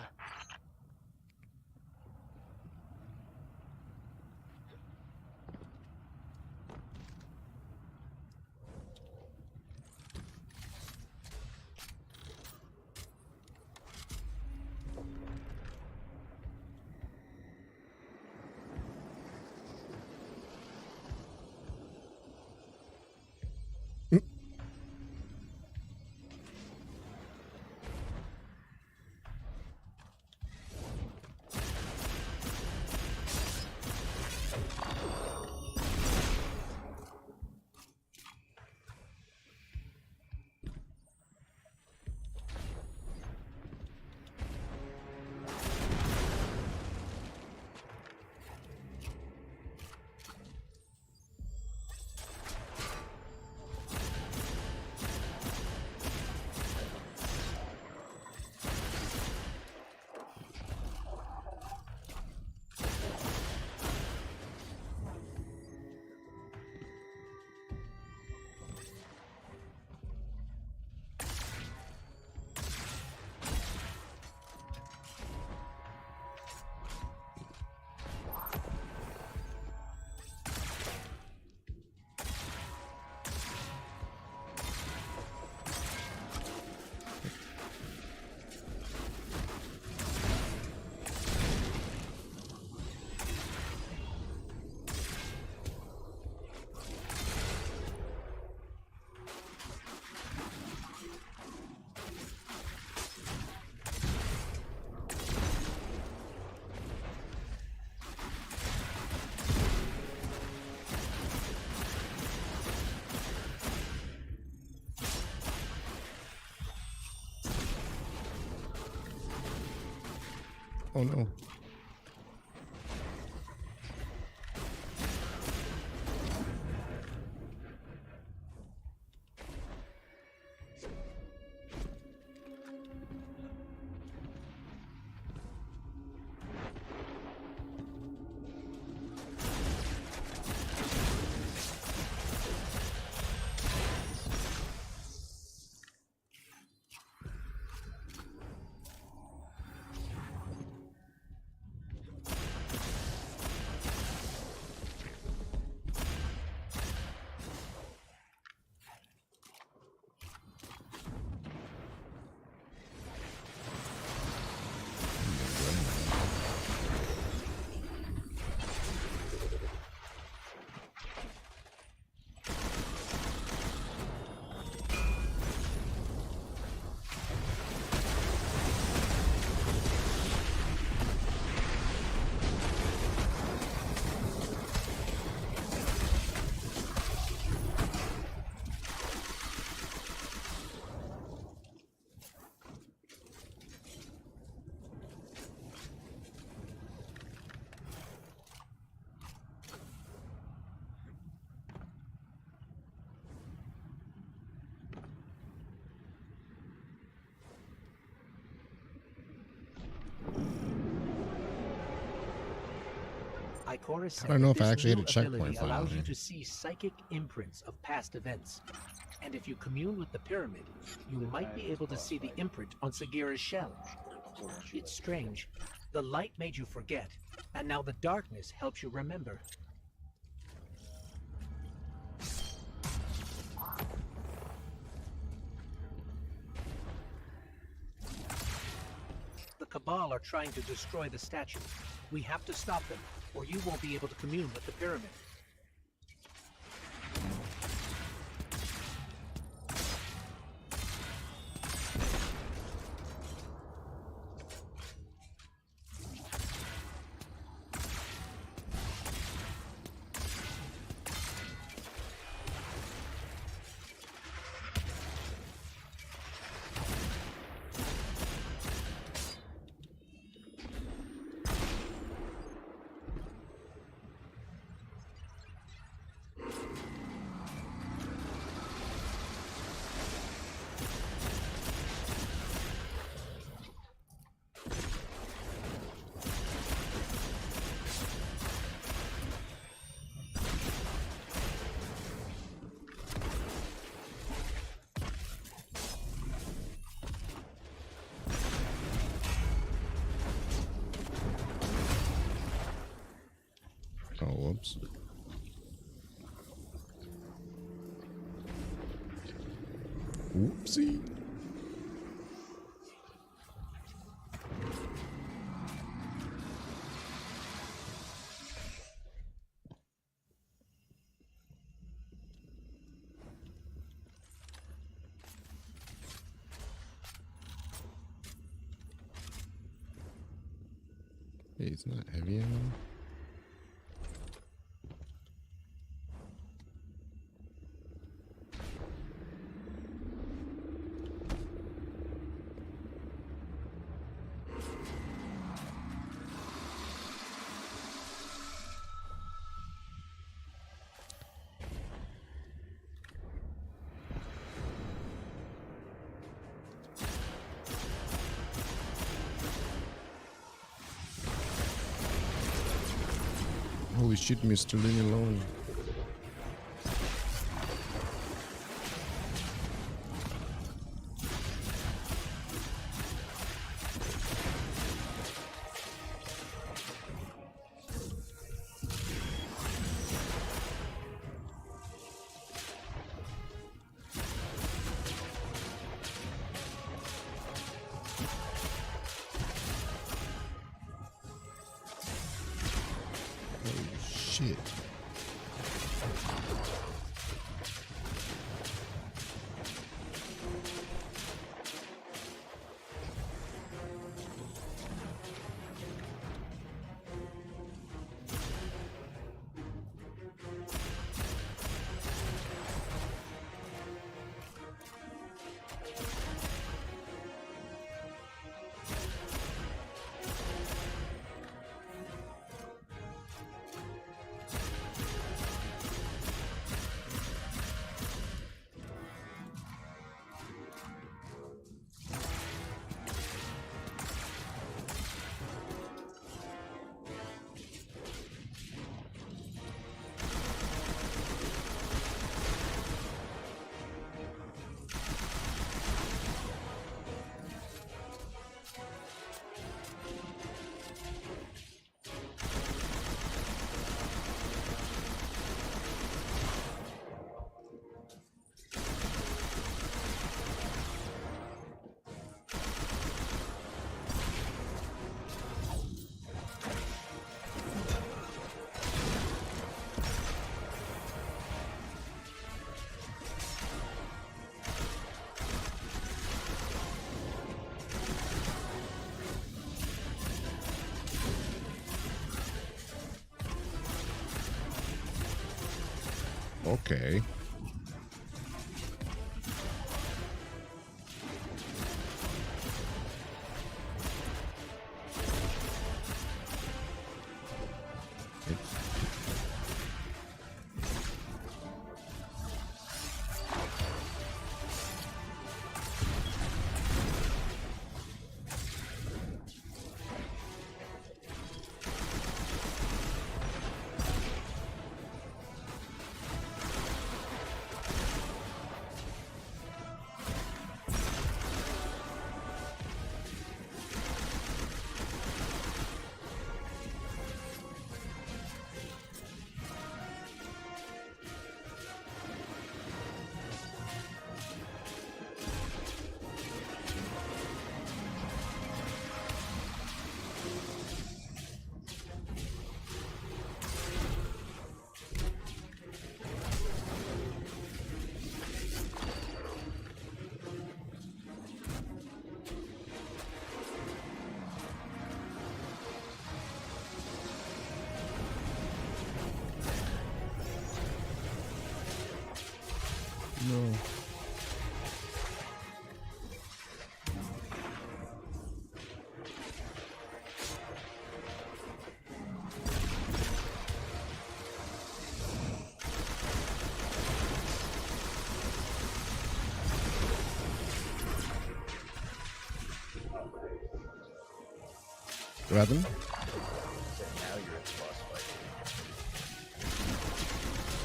Oh no.
Ikora said
I don't know
that
if I
this
actually hit
new
a checkpoint
ability allows
finally.
you to see psychic imprints of past events. And if you commune with the pyramid, you might be able to see the imprint on Sagira's shell. It's strange. The light made you forget, and now the darkness helps you remember. The Cabal are trying to destroy the statue. We have to stop them, or you won't be able to commune with the pyramid.
Oops.
Oopsie. Hey, it's not heavy ammo. Holy shit, mister, leave me alone. Oh shit. Okay. No. What happened?
So now you're at the boss fight.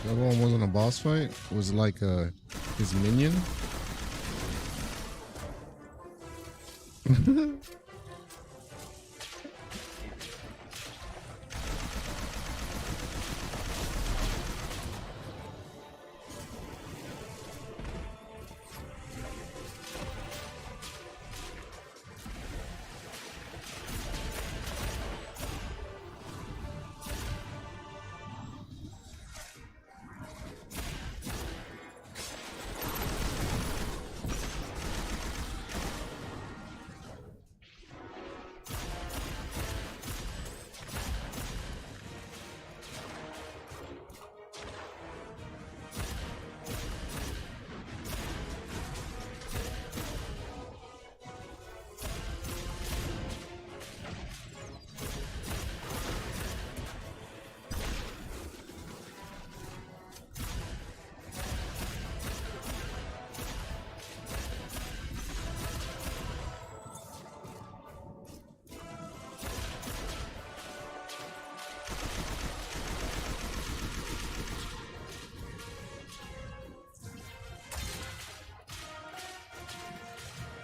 The other one wasn't a boss fight. It was like his minion.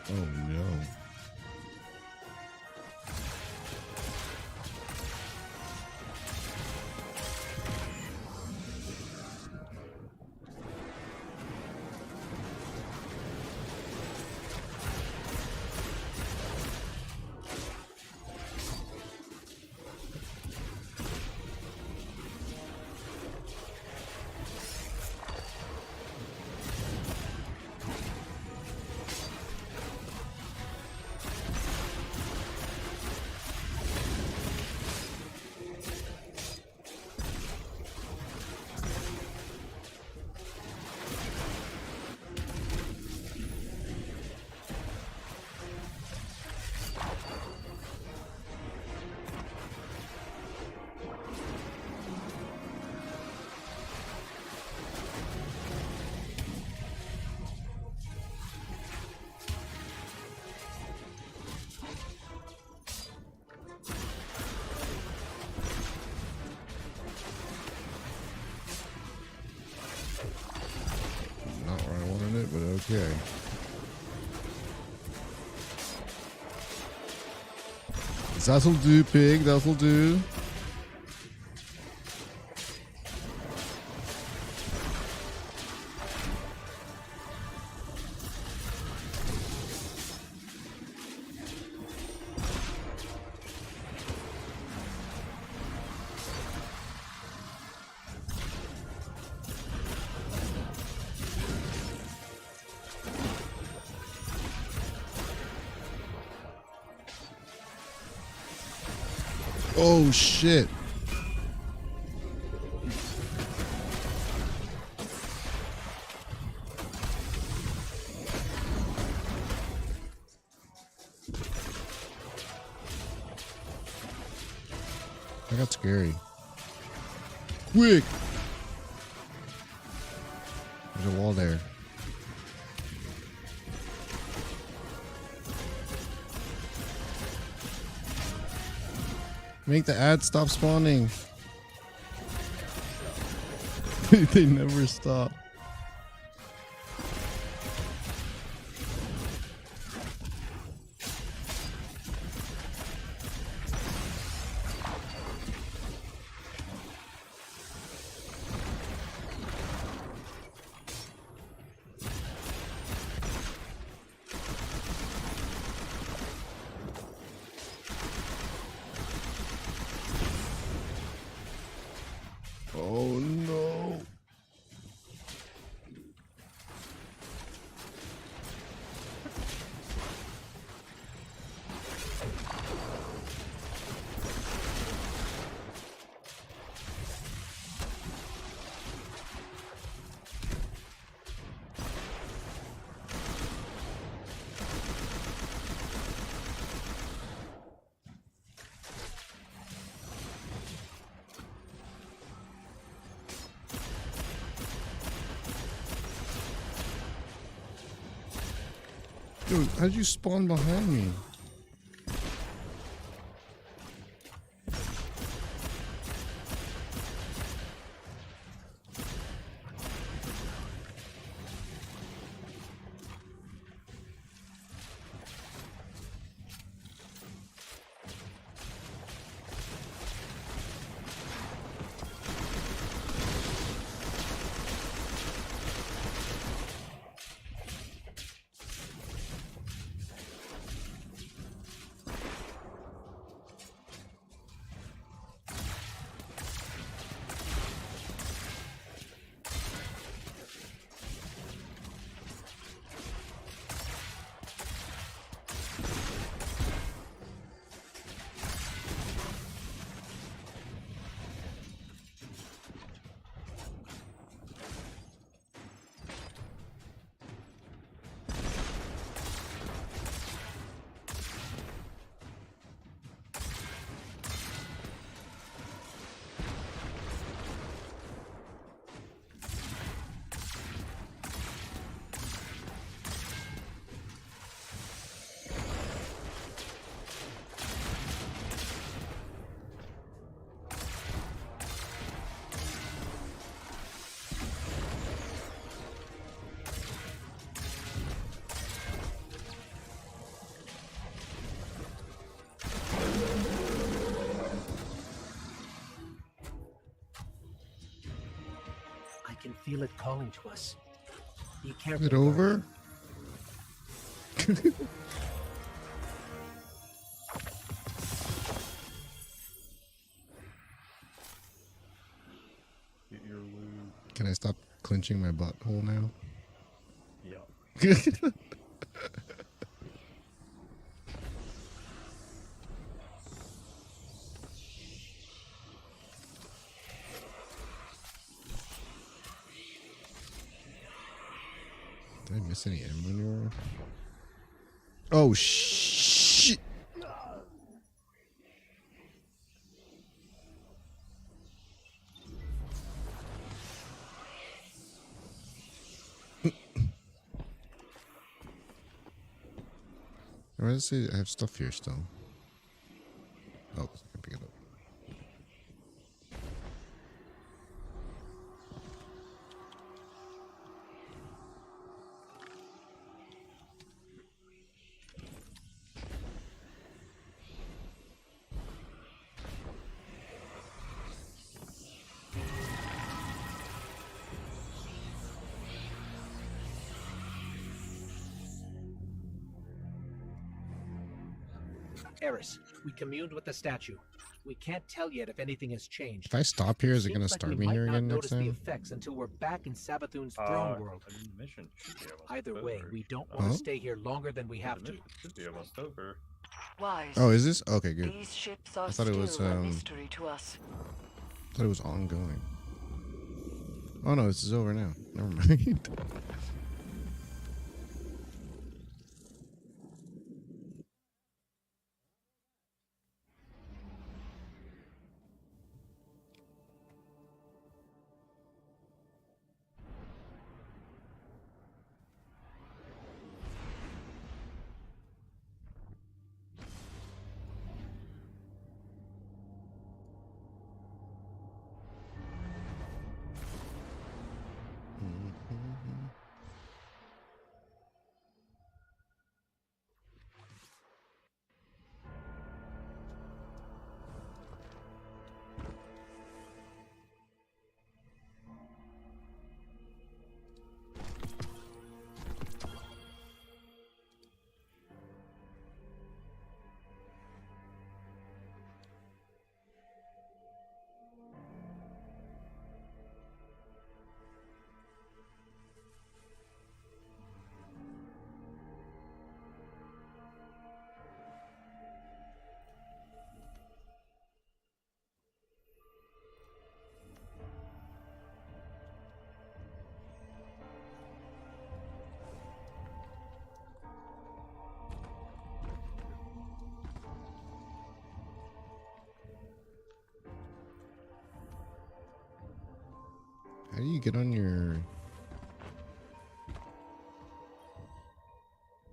Oh no. Not where I wanted it, but okay. That'll do, pig. That'll do. Oh shit. That got scary. Quick! There's a wall there. Make the ads stop spawning. They never stop. Oh no. Dude, how'd you spawn behind me?
can feel it calling to us. Be
Is
careful.
it over?
Get your loot.
Can I stop clenching my butthole now?
Yeah.
Did I miss any ammo anywhere? Oh shit! Why does it say I have stuff here still? Oh, I can pick it up.
Eris, we communed with the statue. We can't tell yet if anything has changed.
If I stop here, is it
Seems
gonna
like
start
we
me
might
here
not
again next
notice the
time?
effects until we're back in Savathun's throne world.
I mean, the mission should be almost
Either
over.
way, we don't
Should
want
Huh?
to stay here longer than we
not.
have
The
to.
mission should be almost over.
Wise.
Oh, is this? Okay, good.
These ships are
I thought it
still
was,
a mystery to us.
I thought it was ongoing. Oh no, this is over now. Never mind. How do you get on your?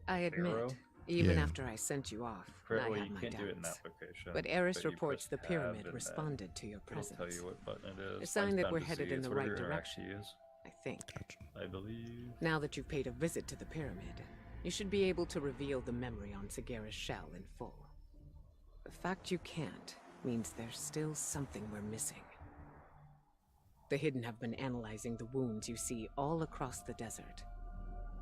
I admit,
Arrow?
even
Yeah.
after I sent you off,
Well,
I
you
have my
can't do it in
doubts.
that location.
But Eris
you
reports the
press tab
pyramid
and then
responded to your
It'll tell
presence.
you what button it is.
A sign
Mine's
that
bound
we're
to
headed
C.
in
It's
the
what
right
your
direction.
interaction is,
I think.
I believe.
Now that you've paid a visit to the pyramid, you should be able to reveal the memory on Sagara's shell in full. The fact you can't means there's still something we're missing. The Hidden have been analyzing the wounds you see all across the desert.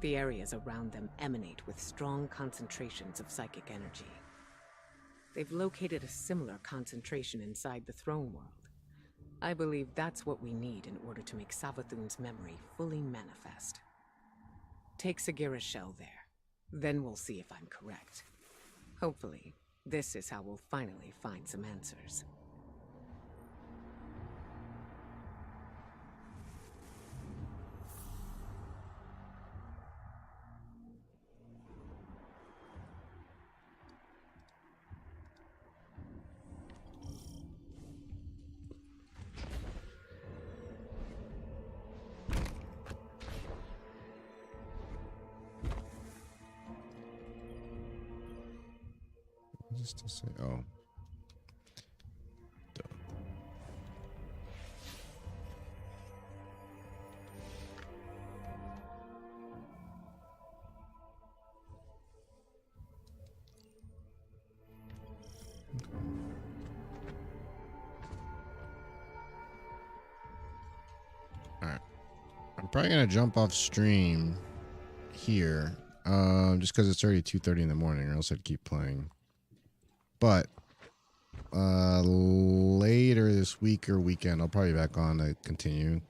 The areas around them emanate with strong concentrations of psychic energy. They've located a similar concentration inside the throne world. I believe that's what we need in order to make Savathun's memory fully manifest. Take Sagira's shell there. Then we'll see if I'm correct. Hopefully, this is how we'll finally find some answers.
What does this say? Oh. Duh. All right. probably gonna jump off stream here, just because it's already 2:30 in the morning, or else I'd keep playing. But later this week or weekend, I'll probably be back on to continue.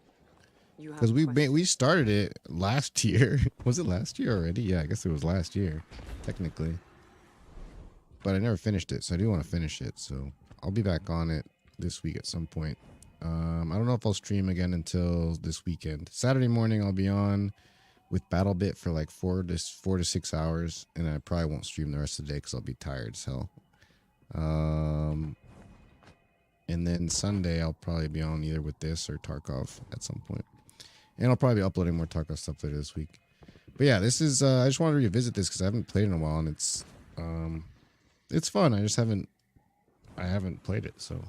You have
Because
a question?
we started it last year. Was it last year already? Yeah, I guess it was last year, technically. But I never finished it, so I do want to finish it. So I'll be back on it this week at some point. I don't know if I'll stream again until this weekend. Saturday morning I'll be on with BattleBit for like 4 to 6 hours, and I probably won't stream the rest of the day because I'll be tired as hell. And then Sunday I'll probably be on either with this or Tarkov at some point. And I'll probably be uploading more Tarkov stuff later this week. But yeah, this is I just wanted to revisit this because I haven't played in a while, and it's fun. I just haven't played it, so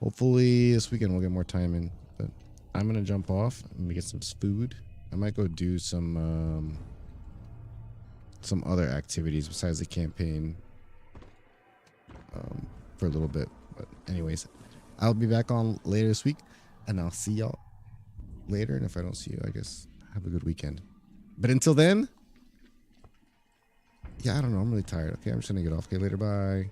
hopefully this weekend we'll get more time in. But I'm gonna jump off and get some food. I might go do some other activities besides the campaign for a little bit. But anyways, I'll be back on later this week, and I'll see y'all later. And if I don't see you, I guess have a good weekend. But until then, yeah, I don't know. I'm really tired. Okay, I'm just gonna get off. Okay, later. Bye.